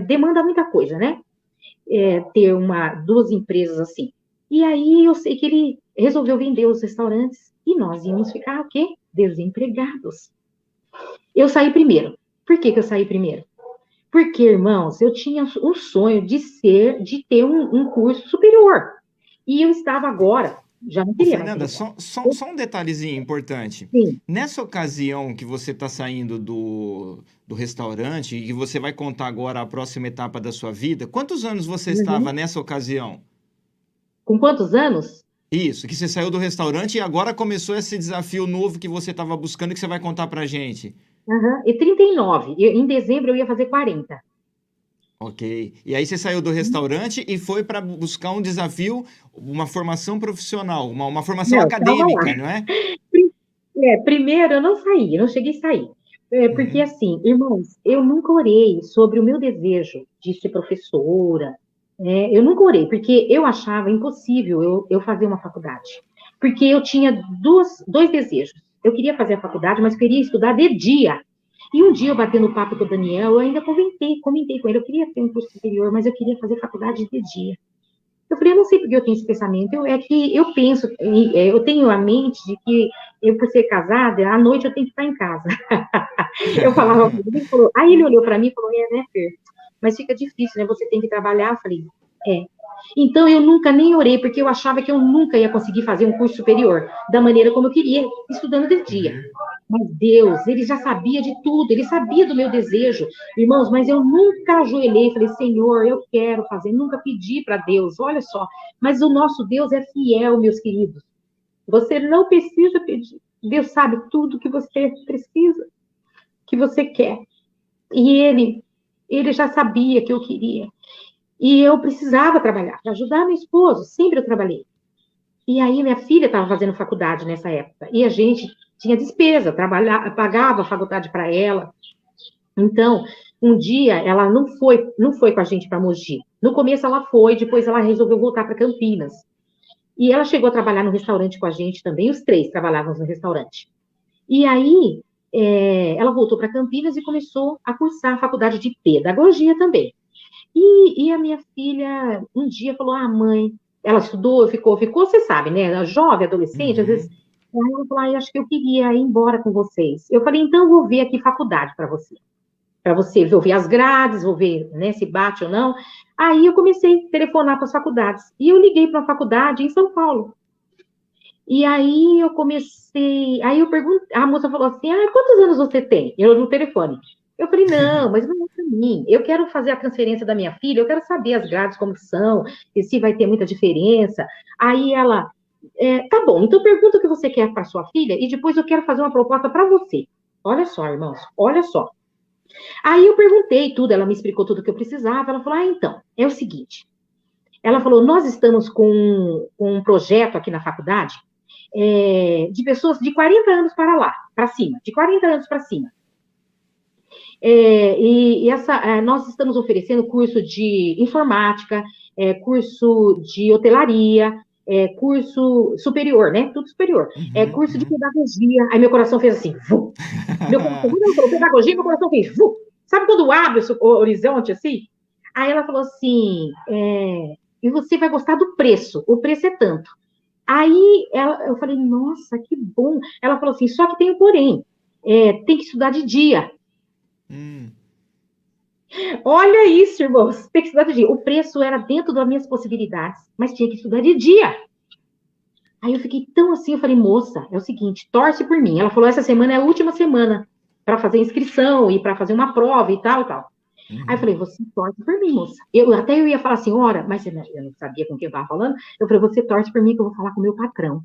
demanda muita coisa, né? Ter 2 empresas assim. E aí eu sei que ele resolveu vender os restaurantes e nós íamos ficar, o quê? Desempregados. Eu saí primeiro. Por que eu saí primeiro? Porque, irmãos, eu tinha um sonho de ter um curso superior. E eu estava agora, já não queria
Fernanda,
mais.
só um detalhezinho importante.
Sim.
Nessa ocasião que você está saindo do restaurante e que você vai contar agora a próxima etapa da sua vida, quantos anos você estava nessa ocasião?
Com quantos anos?
Isso, que você saiu do restaurante e agora começou esse desafio novo que você estava buscando, que você vai contar pra gente.
E 39. Em dezembro eu ia fazer 40.
Ok. E aí você saiu do restaurante e foi para buscar um desafio, uma formação profissional, uma formação acadêmica, não é?
Primeiro eu não saí, eu não cheguei a sair. Porque assim, irmãos, eu nunca orei sobre o meu desejo de ser professora. Eu nunca orei, porque eu achava impossível eu fazer uma faculdade. Porque eu tinha dois desejos. Eu queria fazer a faculdade, mas queria estudar de dia. E um dia eu batendo papo com o Daniel, eu ainda comentei com ele, eu queria ter um curso superior, mas eu queria fazer faculdade de dia. Eu falei, eu não sei porque eu tenho esse pensamento, é que eu penso, eu tenho a mente de que eu, por ser casada, à noite eu tenho que estar em casa. Eu falava com ele, falou, aí ele olhou para mim e falou, né, Fer, mas fica difícil, né, você tem que trabalhar. Eu falei, Então, eu nunca nem orei, porque eu achava que eu nunca ia conseguir fazer um curso superior, da maneira como eu queria, estudando de dia. Mas Deus, ele já sabia de tudo, ele sabia do meu desejo. Irmãos, mas eu nunca ajoelhei e falei, Senhor, eu quero fazer, nunca pedi para Deus, olha só. Mas o nosso Deus é fiel, meus queridos. Você não precisa pedir. Deus sabe tudo que você precisa, que você quer. E ele já sabia que eu queria. E eu precisava trabalhar para ajudar meu esposo, sempre eu trabalhei. E aí minha filha estava fazendo faculdade nessa época, e a gente tinha despesa, pagava a faculdade para ela. Então, um dia ela não foi com a gente para Mogi. No começo ela foi, depois ela resolveu voltar para Campinas. E ela chegou a trabalhar no restaurante com a gente também, os três trabalhávamos no restaurante. E aí, ela voltou para Campinas e começou a cursar a faculdade de pedagogia também. E a minha filha, um dia, falou, mãe, ela estudou, ficou, você sabe, né, jovem, adolescente, às vezes, aí ela falou, acho que eu queria ir embora com vocês. Eu falei, então eu vou ver aqui faculdade para você, vou ver as grades, vou ver, né, se bate ou não. Aí eu comecei a telefonar para as faculdades, e eu liguei para uma faculdade em São Paulo. E aí eu comecei, aí eu perguntei, a moça falou assim, quantos anos você tem? Eu no telefone. Eu falei, não, mas não é para mim. Eu quero fazer a transferência da minha filha, eu quero saber as grades como são, e se vai ter muita diferença. Aí ela, tá bom, então pergunta o que você quer para sua filha, e depois eu quero fazer uma proposta para você. Olha só, irmãos, olha só. Aí eu perguntei tudo, ela me explicou tudo o que eu precisava, ela falou, então, é o seguinte. Ela falou, nós estamos com um projeto aqui na faculdade, de pessoas de 40 anos para cima, de 40 anos para cima. Nós estamos oferecendo curso de informática, curso de hotelaria, curso superior, né? Tudo superior. Curso de pedagogia. Aí meu coração fez assim, vu. Meu coração, quando ela falou pedagogia, meu coração fez, vu. Sabe quando abre o horizonte assim? Aí ela falou assim, e você vai gostar do preço, o preço é tanto. Aí eu falei, nossa, que bom. Ela falou assim, só que tem um porém, tem que estudar de dia. Olha isso, irmãos, tem que estudar de dia. O preço era dentro das minhas possibilidades, mas tinha que estudar de dia. Aí eu fiquei tão assim, eu falei, moça, é o seguinte, torce por mim. Ela falou, essa semana é a última semana para fazer inscrição e para fazer uma prova e tal, e tal. Aí eu falei, você torce por mim, moça. Eu ia falar assim, ora, mas eu não sabia com quem eu estava falando. Eu falei, você torce por mim que eu vou falar com o meu patrão.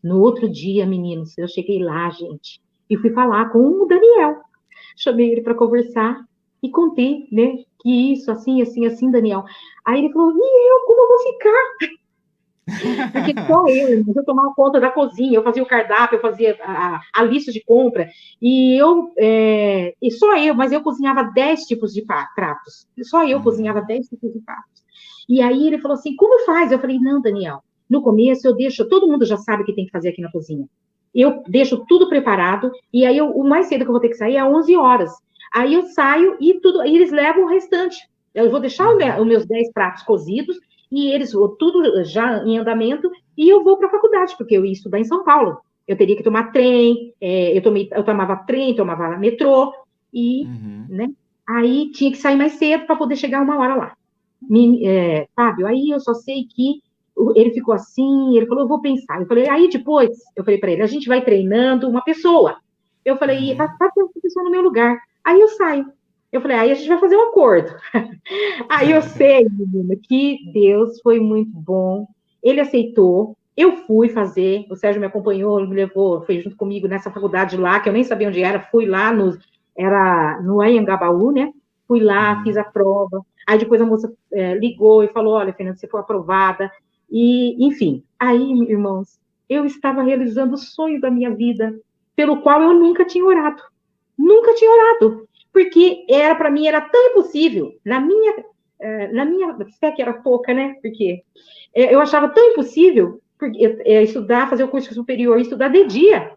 No outro dia, meninos, eu cheguei lá, gente, e fui falar com o Daniel. Chamei ele para conversar e contei, né, que isso, assim, assim, assim, Daniel. Aí ele falou, e eu, como eu vou ficar? Porque só eu tomava conta da cozinha, eu fazia o cardápio, eu fazia a lista de compra, e só eu, mas eu cozinhava 10 tipos de pratos, só eu cozinhava 10 tipos de pratos. E aí ele falou assim, como faz? Eu falei, não, Daniel, no começo eu deixo, todo mundo já sabe o que tem que fazer aqui na cozinha, eu deixo tudo preparado, e aí o mais cedo que eu vou ter que sair é 11 horas, aí eu saio e eles levam o restante, eu vou deixar os meus 10 pratos cozidos, e eles, tudo já em andamento, e eu vou para a faculdade, porque eu ia estudar em São Paulo. Eu teria que tomar trem, eu tomava trem, tomava metrô, e, né, aí tinha que sair mais cedo para poder chegar 1 hora lá. Fábio, aí eu só sei que ele ficou assim, ele falou, eu vou pensar. Eu falei, aí depois, eu falei para ele, a gente vai treinando uma pessoa. Eu falei, vai ter uma pessoa no meu lugar. Aí eu saio. Eu falei, aí a gente vai fazer um acordo. Aí eu sei, menina, que Deus foi muito bom. Ele aceitou. Eu fui fazer. O Sérgio me acompanhou, me levou, foi junto comigo nessa faculdade lá, que eu nem sabia onde era. Fui lá, era no Anhangabaú, né? Fui lá, fiz a prova. Aí depois a moça ligou e falou, olha, Fernanda, você foi aprovada. E, enfim, aí, irmãos, eu estava realizando o sonho da minha vida, pelo qual eu nunca tinha orado. Nunca tinha orado. Porque para mim era tão impossível, na minha fé que era pouca, né? Porque eu achava tão impossível estudar, fazer o curso superior, estudar de dia,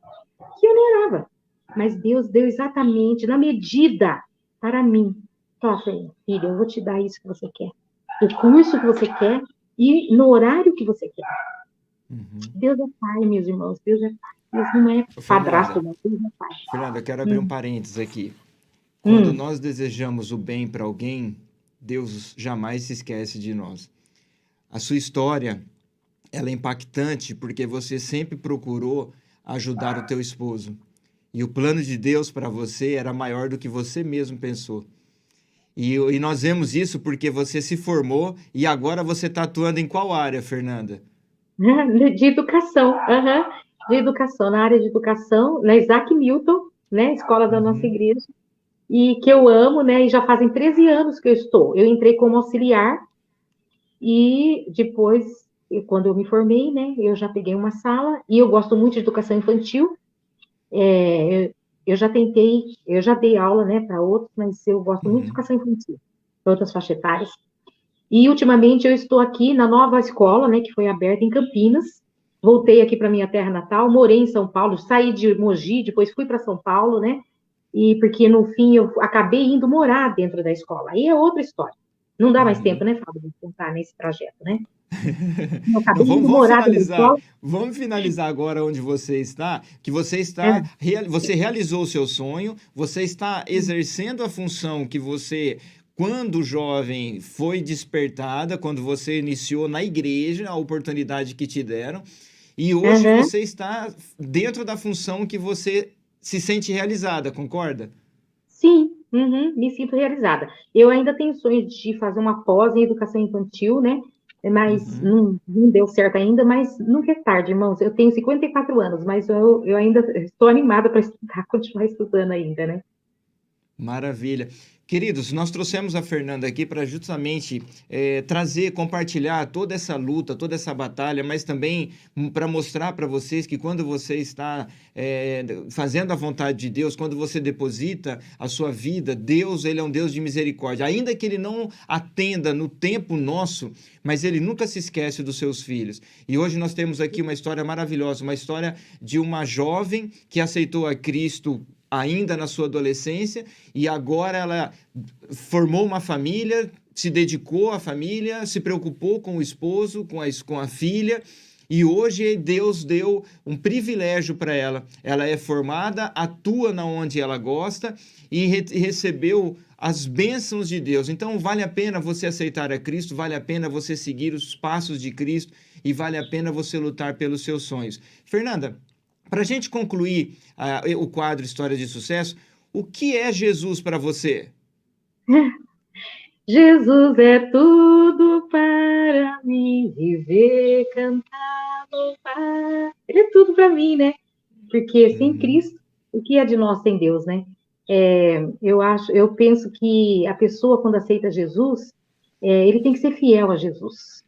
que eu não orava. Mas Deus deu exatamente na medida para mim. Fala, filha, eu vou te dar isso que você quer, o curso que você quer e no horário que você quer. Deus é pai, meus irmãos, Deus é pai. Deus não é padrasto, não, Deus é pai.
Fernanda, eu quero abrir um parênteses aqui. Quando nós desejamos o bem para alguém, Deus jamais se esquece de nós. A sua história, ela é impactante porque você sempre procurou ajudar o teu esposo. E o plano de Deus para você era maior do que você mesmo pensou. E nós vemos isso porque você se formou e agora você está atuando em qual área, Fernanda?
De educação, de educação, na área de educação, na Isaac Newton, né, escola da nossa igreja. E que eu amo, né, e já fazem 13 anos que eu estou. Eu entrei como auxiliar, e depois, quando eu me formei, né, eu já peguei uma sala, e eu gosto muito de educação infantil. Eu já dei aula, né, para outros, mas eu gosto muito de educação infantil, para outras faixas etárias. E, ultimamente, eu estou aqui na nova escola, né, que foi aberta em Campinas. Voltei aqui para minha terra natal, morei em São Paulo, saí de Mogi, depois fui para São Paulo, né? E porque, no fim, eu acabei indo morar dentro da escola. Aí é outra história. Não dá mais tempo,
Uhum.
né, Fábio, de contar nesse trajeto, né? Eu
Não,
acabei
vamos,
indo
vamos
morar dentro da
finalizar.
escola.
Vamos finalizar agora onde você está, que você
É,
está, você realizou o seu sonho, você está exercendo a função que você, quando jovem, foi despertada, quando você iniciou na igreja, a oportunidade que te deram, e hoje
aham.
você está dentro da função que você se sente realizada, concorda?
Sim, uhum, me sinto realizada. Eu ainda tenho sonho de fazer uma pós em educação infantil, né? Mas
Uhum.
não deu certo ainda, mas nunca é tarde, irmãos. Eu tenho 54 anos, mas eu ainda estou animada para estudar, continuar estudando ainda, né?
Maravilha. Queridos, nós trouxemos a Fernanda aqui para justamente trazer, compartilhar toda essa luta, toda essa batalha, mas também para mostrar para vocês que quando você está fazendo a vontade de Deus, quando você deposita a sua vida, Deus, ele é um Deus de misericórdia. Ainda que ele não atenda no tempo nosso, mas ele nunca se esquece dos seus filhos. E hoje nós temos aqui uma história maravilhosa, uma história de uma jovem que aceitou a Cristo ainda na sua adolescência e agora ela formou uma família, se dedicou à família, se preocupou com o esposo, com a filha. E hoje Deus deu um privilégio para ela. Ela é formada, atua na onde ela gosta e recebeu as bênçãos de Deus. Então vale a pena você aceitar a Cristo, vale a pena você seguir os passos de Cristo e vale a pena você lutar pelos seus sonhos. Fernanda, para a gente concluir o quadro História de Sucesso, o que é Jesus para você?
Jesus é tudo para mim, viver, cantar, louvar. Ele é tudo para mim, né? Porque sem
Uhum,
Cristo, o que é de nós sem Deus, né? Eu penso que a pessoa, quando aceita Jesus, ele tem que ser fiel a Jesus.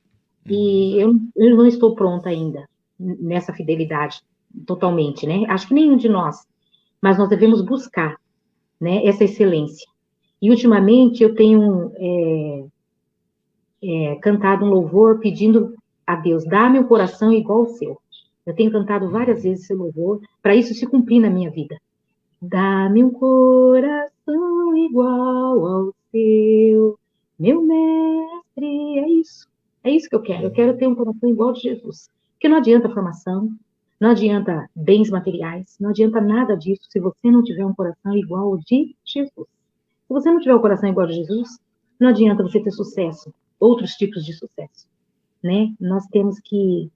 uhum,
E eu não estou pronta ainda nessa fidelidade totalmente, né? Acho que nenhum de nós, mas nós devemos buscar, né, essa excelência. E ultimamente eu tenho cantado um louvor pedindo a Deus, dá-me um coração igual ao seu. Eu tenho cantado várias
uhum.
vezes esse louvor para isso se cumprir na minha vida. Dá-me um coração igual ao seu, meu mestre, é isso. É isso que eu quero. Eu quero ter um coração igual ao de Jesus. Porque não adianta formação, não adianta bens materiais, não adianta nada disso se você não tiver um coração igual ao de Jesus. Se você não tiver o coração igual ao de Jesus, não adianta você ter sucesso, outros tipos de sucesso, né? Nós temos que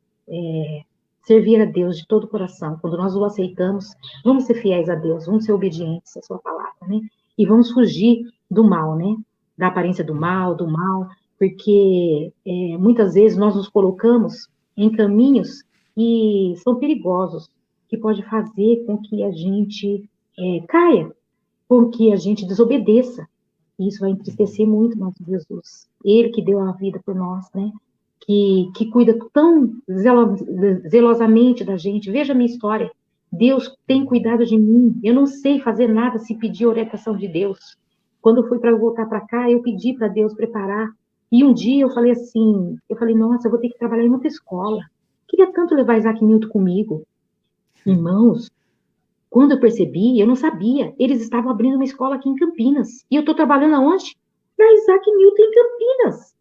servir a Deus de todo o coração. Quando nós o aceitamos, vamos ser fiéis a Deus, vamos ser obedientes à sua palavra, né? E vamos fugir do mal, né? Da aparência do mal, porque muitas vezes nós nos colocamos em caminhos que são perigosos, que pode fazer com que a gente caia, com que a gente desobedeça. E isso vai entristecer muito nosso Jesus. Ele que deu a vida por nós, né? Que cuida tão zelosamente da gente. Veja a minha história. Deus tem cuidado de mim. Eu não sei fazer nada se pedir orientação de Deus. Quando eu fui para voltar para cá, eu pedi para Deus preparar. E um dia eu falei assim, nossa, eu vou ter que trabalhar em outra escola. Queria tanto levar Isaac Newton comigo. Irmãos, quando eu percebi, eu não sabia. Eles estavam abrindo uma escola aqui em Campinas. E eu estou trabalhando aonde? Na Isaac Newton, em Campinas.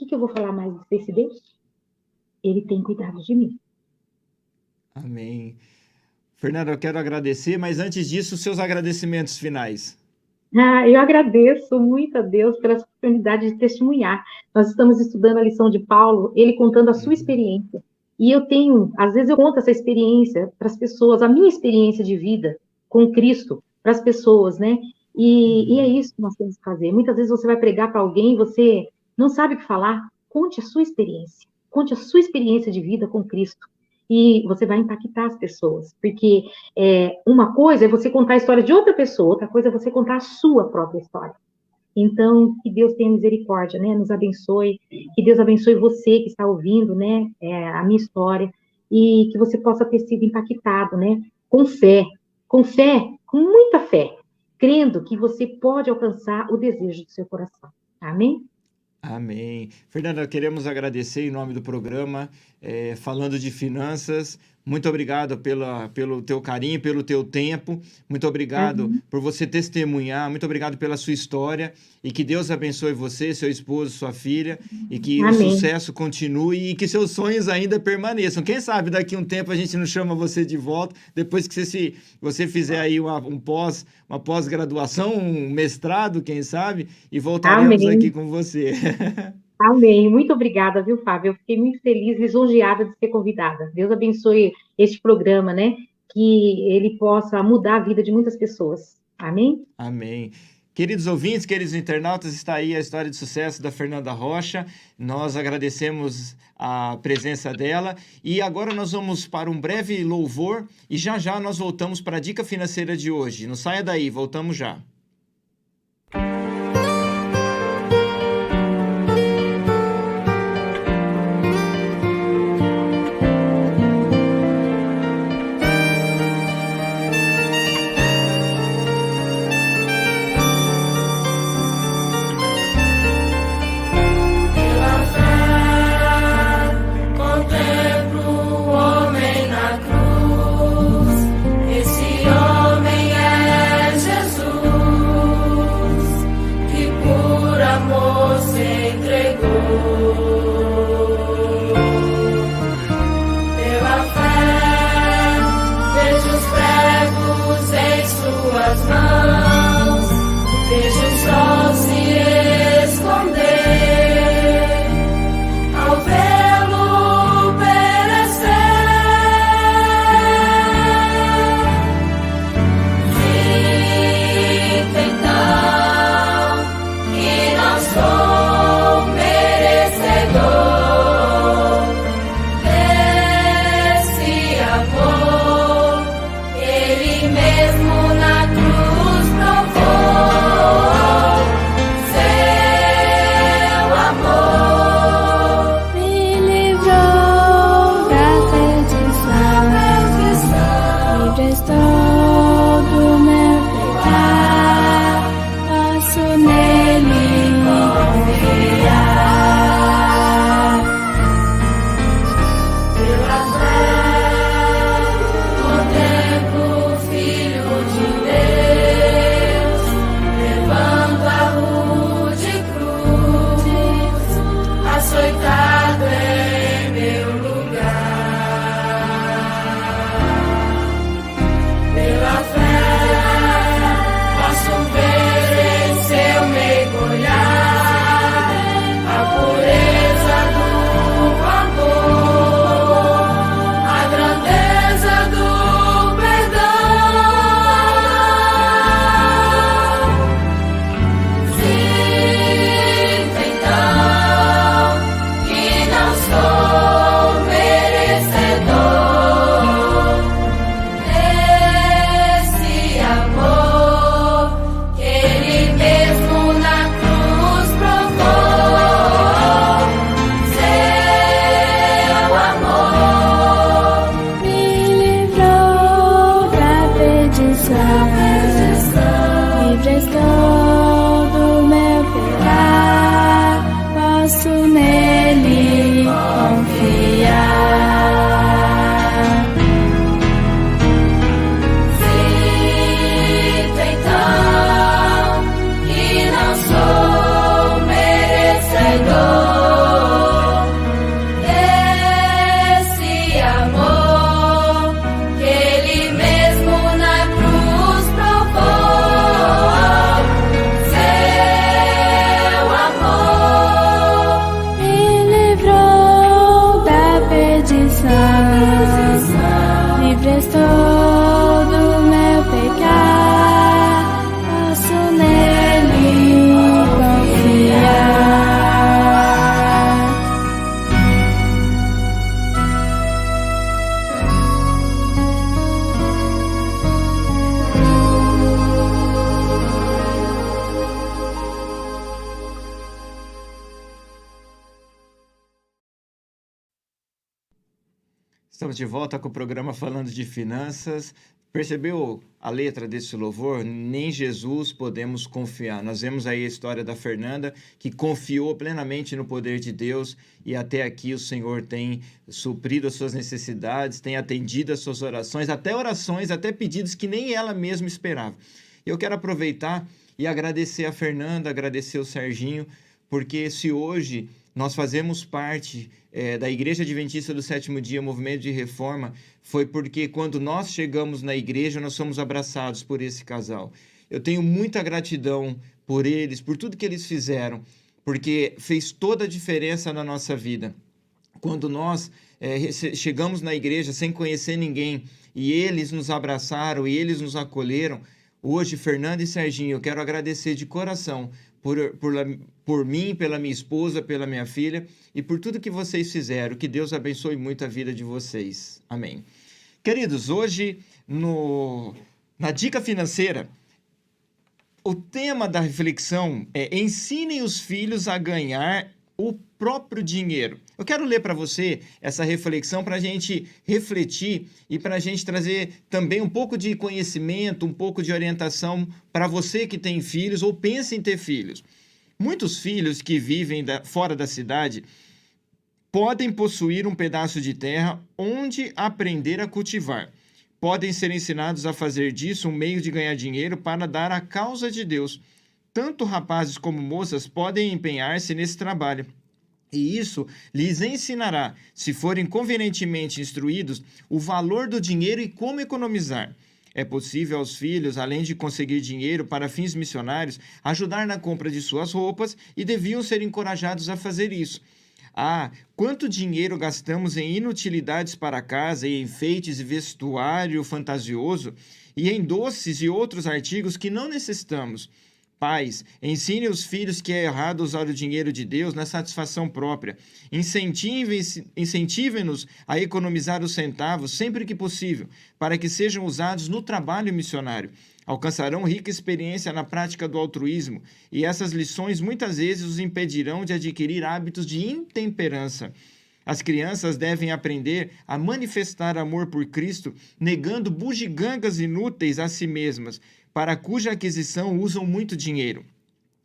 O que eu vou falar mais desse Deus? Ele tem cuidado de mim.
Amém. Fernanda, eu quero agradecer, mas antes disso, seus agradecimentos finais.
Eu agradeço muito a Deus pela oportunidade de testemunhar. Nós estamos estudando a lição de Paulo, ele contando a sua
Uhum,
experiência. E às vezes eu conto essa experiência para as pessoas, a minha experiência de vida com Cristo, para as pessoas, né? E é
uhum.
isso que nós temos que fazer. Muitas vezes você vai pregar para alguém e você não sabe o que falar. Conte a sua experiência. Conte a sua experiência de vida com Cristo. E você vai impactar as pessoas. Porque uma coisa é você contar a história de outra pessoa, outra coisa é você contar a sua própria história. Então, que Deus tenha misericórdia, né? Nos abençoe, que Deus abençoe você que está ouvindo, né? A minha história, e que você possa ter sido impactado, né? Com fé, com muita fé, crendo que você pode alcançar o desejo do seu coração. Amém?
Amém. Fernanda, queremos agradecer em nome do programa, falando de finanças. Muito obrigado pelo teu carinho, pelo teu tempo. Muito obrigado por você testemunhar. Muito obrigado pela sua história. E que Deus abençoe você, seu esposo, sua filha. E que o
Amém.
sucesso continue e que seus sonhos ainda permaneçam. Quem sabe daqui a um tempo a gente não chama você de volta, depois que você fizer aí uma pós-graduação, um mestrado, quem sabe, e voltaremos aqui
Amém.
com você.
Amém. Muito obrigada, viu, Fábio? Eu fiquei muito feliz, lisonjeada de ser convidada. Deus abençoe este programa, né? Que ele possa mudar a vida de muitas pessoas. Amém?
Amém. Queridos ouvintes, queridos internautas, está aí a história de sucesso da Fernanda Rocha. Nós agradecemos a presença dela e agora nós vamos para um breve louvor e já já nós voltamos para a dica financeira de hoje. Não saia daí, voltamos já.
Pela fé, contemplo o homem na cruz. Esse homem é Jesus.
Estamos de volta com o programa falando de finanças. Percebeu a letra desse louvor? Nem Jesus podemos confiar. Nós vemos aí a história da Fernanda, que confiou plenamente no poder de Deus e até aqui o Senhor tem suprido as suas necessidades, tem atendido as suas orações, até pedidos que nem ela mesma esperava. Eu quero aproveitar e agradecer a Fernanda, agradecer o Serginho, porque se hoje nós fazemos parte da Igreja Adventista do Sétimo Dia, Movimento de Reforma, foi porque quando nós chegamos na igreja, nós somos abraçados por esse casal. Eu tenho muita gratidão por eles, por tudo que eles fizeram, porque fez toda a diferença na nossa vida. Quando nós chegamos na igreja sem conhecer ninguém, e eles nos abraçaram, e eles nos acolheram, hoje, Fernanda e Serginho, eu quero agradecer de coração por mim, pela minha esposa, pela minha filha e por tudo que vocês fizeram. Que Deus abençoe muito a vida de vocês. Amém. Queridos, hoje, na Dica Financeira, o tema da reflexão é: ensinem os filhos a ganhar o próprio dinheiro. Eu quero ler para você essa reflexão para a gente refletir e para a gente trazer também um pouco de conhecimento, um pouco de orientação para você que tem filhos ou pensa em ter filhos. Muitos filhos que vivem fora da cidade podem possuir um pedaço de terra onde aprender a cultivar. Podem ser ensinados a fazer disso um meio de ganhar dinheiro para dar à causa de Deus. Tanto rapazes como moças podem empenhar-se nesse trabalho. E isso lhes ensinará, se forem convenientemente instruídos, o valor do dinheiro e como economizar. É possível aos filhos, além de conseguir dinheiro para fins missionários, ajudar na compra de suas roupas e deviam ser encorajados a fazer isso. Quanto dinheiro gastamos em inutilidades para casa, em enfeites e vestuário fantasioso, e em doces e outros artigos que não necessitamos. Pais, ensine os filhos que é errado usar o dinheiro de Deus na satisfação própria. Incentivem-nos a economizar os centavos sempre que possível, para que sejam usados no trabalho missionário. Alcançarão rica experiência na prática do altruísmo, e essas lições muitas vezes os impedirão de adquirir hábitos de intemperança. As crianças devem aprender a manifestar amor por Cristo, negando bugigangas inúteis a si mesmas, para cuja aquisição usam muito dinheiro.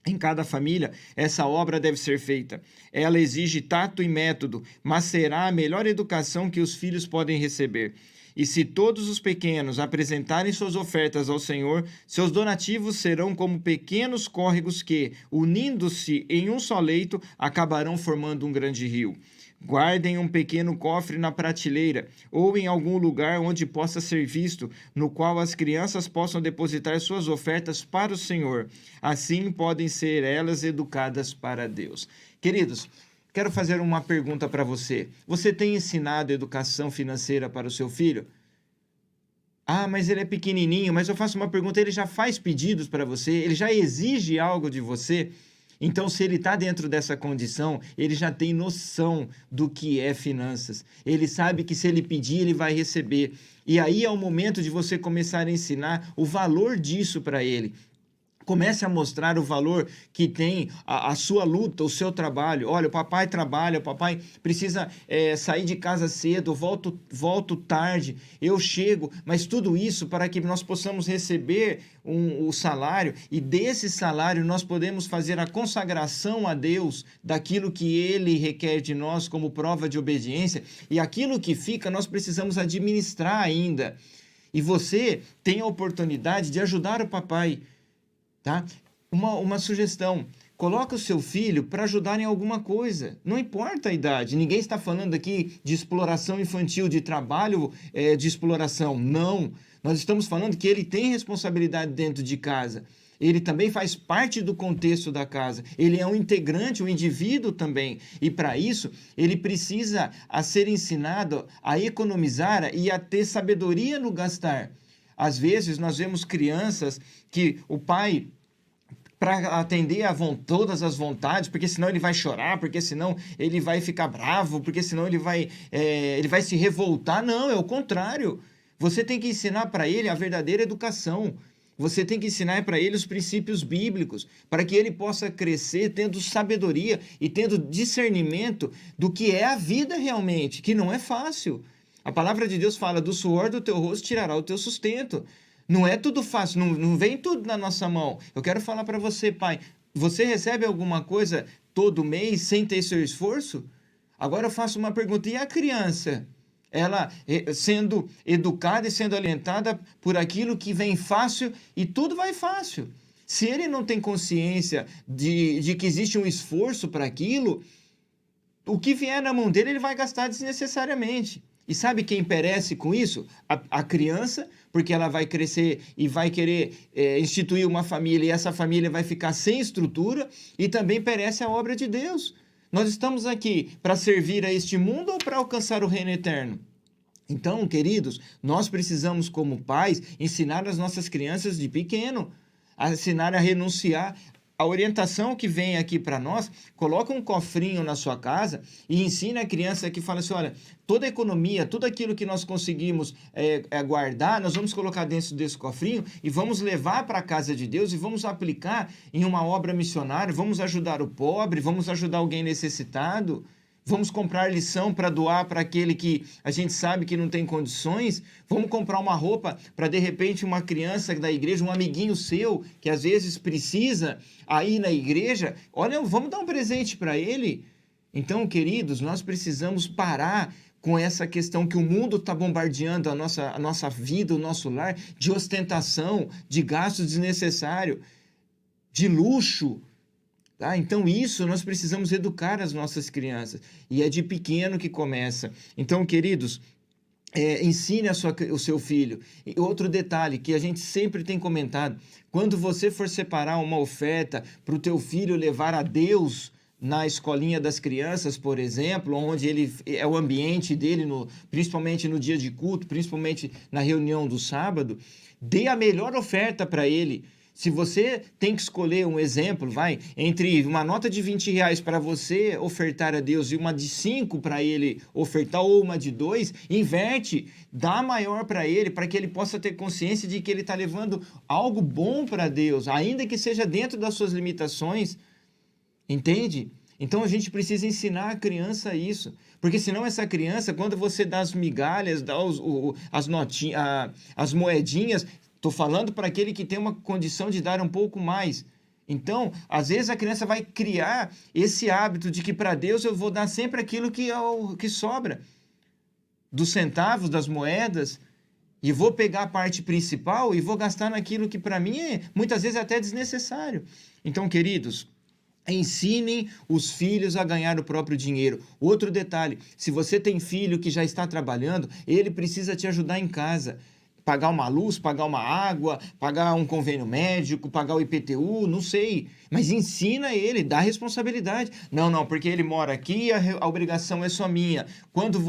Em cada família, essa obra deve ser feita. Ela exige tato e método, mas será a melhor educação que os filhos podem receber. E se todos os pequenos apresentarem suas ofertas ao Senhor, seus donativos serão como pequenos córregos que, unindo-se em um só leito, acabarão formando um grande rio. Guardem um pequeno cofre na prateleira ou em algum lugar onde possa ser visto, no qual as crianças possam depositar suas ofertas para o Senhor. Assim podem ser elas educadas para Deus. Queridos, quero fazer uma pergunta para você. Você tem ensinado educação financeira para o seu filho? Mas ele é pequenininho, mas eu faço uma pergunta, ele já faz pedidos para você? Ele já exige algo de você? Então, se ele está dentro dessa condição, ele já tem noção do que é finanças. Ele sabe que se ele pedir, ele vai receber. E aí é o momento de você começar a ensinar o valor disso para ele. Comece a mostrar o valor que tem a sua luta, o seu trabalho. Olha, o papai trabalha, o papai precisa sair de casa cedo, volto tarde, eu chego, mas tudo isso para que nós possamos receber o salário e desse salário nós podemos fazer a consagração a Deus daquilo que Ele requer de nós como prova de obediência e aquilo que fica nós precisamos administrar ainda. E você tem a oportunidade de ajudar o papai. Tá? Uma sugestão, coloca o seu filho para ajudar em alguma coisa, não importa a idade, ninguém está falando aqui de exploração infantil, de trabalho de exploração, não, nós estamos falando que ele tem responsabilidade dentro de casa, ele também faz parte do contexto da casa, ele é um integrante, um indivíduo também, e para isso ele precisa ser ensinado a economizar e a ter sabedoria no gastar. Às vezes nós vemos crianças que o pai, para atender todas as vontades, porque senão ele vai chorar, porque senão ele vai ficar bravo, porque senão ele vai se revoltar. Não, é o contrário. Você tem que ensinar para ele a verdadeira educação. Você tem que ensinar para ele os princípios bíblicos, para que ele possa crescer tendo sabedoria e tendo discernimento do que é a vida realmente, que não é fácil. A palavra de Deus fala, do suor do teu rosto tirará o teu sustento. Não é tudo fácil, não vem tudo na nossa mão. Eu quero falar para você, pai, você recebe alguma coisa todo mês sem ter seu esforço? Agora eu faço uma pergunta, e a criança? Ela sendo educada e sendo alimentada por aquilo que vem fácil, e tudo vai fácil. Se ele não tem consciência de que existe um esforço para aquilo, o que vier na mão dele, ele vai gastar desnecessariamente. E sabe quem perece com isso? A criança, porque ela vai crescer e vai querer instituir uma família, e essa família vai ficar sem estrutura, e também perece a obra de Deus. Nós estamos aqui para servir a este mundo ou para alcançar o reino eterno? Então, queridos, nós precisamos, como pais, ensinar as nossas crianças de pequeno, a ensinar a renunciar. A orientação que vem aqui para nós, coloca um cofrinho na sua casa e ensina a criança que fala assim, olha, toda a economia, tudo aquilo que nós conseguimos guardar, nós vamos colocar dentro desse cofrinho e vamos levar para a casa de Deus e vamos aplicar em uma obra missionária, vamos ajudar o pobre, vamos ajudar alguém necessitado. Vamos comprar lição para doar para aquele que a gente sabe que não tem condições. Vamos comprar uma roupa para, de repente, uma criança da igreja, um amiguinho seu, que às vezes precisa aí na igreja. Olha, vamos dar um presente para ele. Então, queridos, nós precisamos parar com essa questão que o mundo está bombardeando a nossa vida, o nosso lar, de ostentação, de gasto desnecessário, de luxo. Tá? Então, isso nós precisamos educar as nossas crianças. E é de pequeno que começa. Então, queridos, ensine o seu filho. E outro detalhe que a gente sempre tem comentado, quando você for separar uma oferta para o teu filho levar a Deus na escolinha das crianças, por exemplo, onde ele é o ambiente dele, principalmente no dia de culto, principalmente na reunião do sábado, dê a melhor oferta para ele. Se você tem que escolher um exemplo, entre uma nota de R$20 para você ofertar a Deus e uma de 5 para ele ofertar, ou uma de 2, inverte, dá maior para ele, para que ele possa ter consciência de que ele está levando algo bom para Deus, ainda que seja dentro das suas limitações, entende? Então a gente precisa ensinar a criança isso, porque senão essa criança, quando você dá as migalhas, dá as notinhas, as moedinhas, estou falando para aquele que tem uma condição de dar um pouco mais. Então, às vezes a criança vai criar esse hábito de que para Deus eu vou dar sempre aquilo que sobra. Dos centavos, das moedas, e vou pegar a parte principal e vou gastar naquilo que para mim muitas vezes é até desnecessário. Então, queridos, ensinem os filhos a ganhar o próprio dinheiro. Outro detalhe, se você tem filho que já está trabalhando, ele precisa te ajudar em casa. Pagar uma luz, pagar uma água, pagar um convênio médico, pagar o IPTU, não sei. Mas ensina ele, dá responsabilidade. Não, porque ele mora aqui, a obrigação é só minha. Quando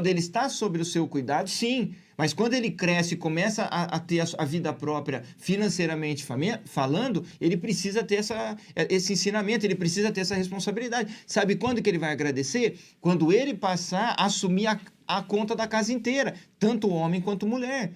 ele está sob o seu cuidado, sim. Mas quando ele cresce e começa a ter a vida própria financeiramente falando, ele precisa ter esse ensinamento, ele precisa ter essa responsabilidade. Sabe quando que ele vai agradecer? Quando ele passar a assumir a conta da casa inteira, tanto homem quanto mulher.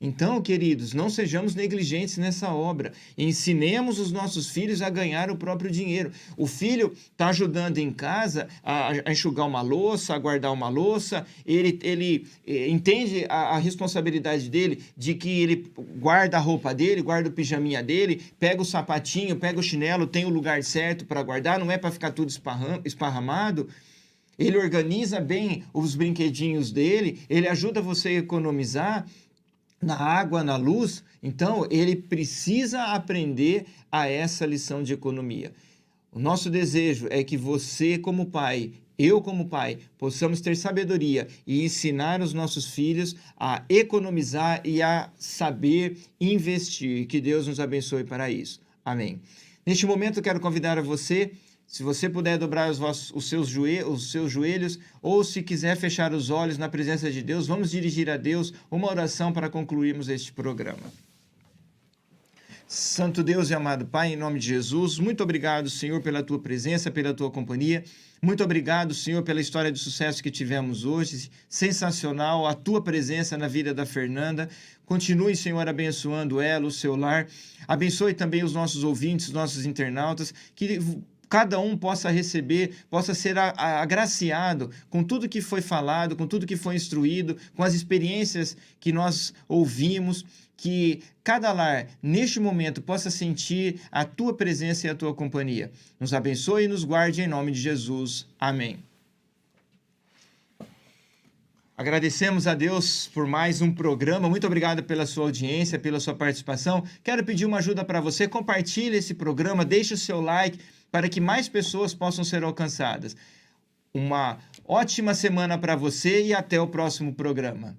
Então, queridos, não sejamos negligentes nessa obra. Ensinemos os nossos filhos a ganhar o próprio dinheiro. O filho está ajudando em casa a enxugar uma louça, a guardar uma louça. Ele entende a responsabilidade dele de que ele guarda a roupa dele, guarda o pijaminha dele, pega o sapatinho, pega o chinelo, tem o lugar certo para guardar, não é para ficar tudo esparramado. Ele organiza bem os brinquedinhos dele, ele ajuda você a economizar na água, na luz. Então, ele precisa aprender a essa lição de economia. O nosso desejo é que você, como pai, eu, como pai, possamos ter sabedoria e ensinar os nossos filhos a economizar e a saber investir. Que Deus nos abençoe para isso. Amém. Neste momento, eu quero convidar a você, se você puder dobrar os seus joelhos, ou se quiser fechar os olhos na presença de Deus, vamos dirigir a Deus uma oração para concluirmos este programa. Santo Deus e amado Pai, em nome de Jesus, muito obrigado, Senhor, pela Tua presença, pela Tua companhia. Muito obrigado, Senhor, pela história de sucesso que tivemos hoje. Sensacional a Tua presença na vida da Fernanda. Continue, Senhor, abençoando ela, o seu lar. Abençoe também os nossos ouvintes, os nossos internautas, que cada um possa receber, possa ser agraciado com tudo que foi falado, com tudo que foi instruído, com as experiências que nós ouvimos, que cada lar, neste momento, possa sentir a tua presença e a tua companhia. Nos abençoe e nos guarde em nome de Jesus. Amém. Agradecemos a Deus por mais um programa. Muito obrigado pela sua audiência, pela sua participação. Quero pedir uma ajuda para você. Compartilhe esse programa, deixe o seu like para que mais pessoas possam ser alcançadas. Uma ótima semana para você e até o próximo programa.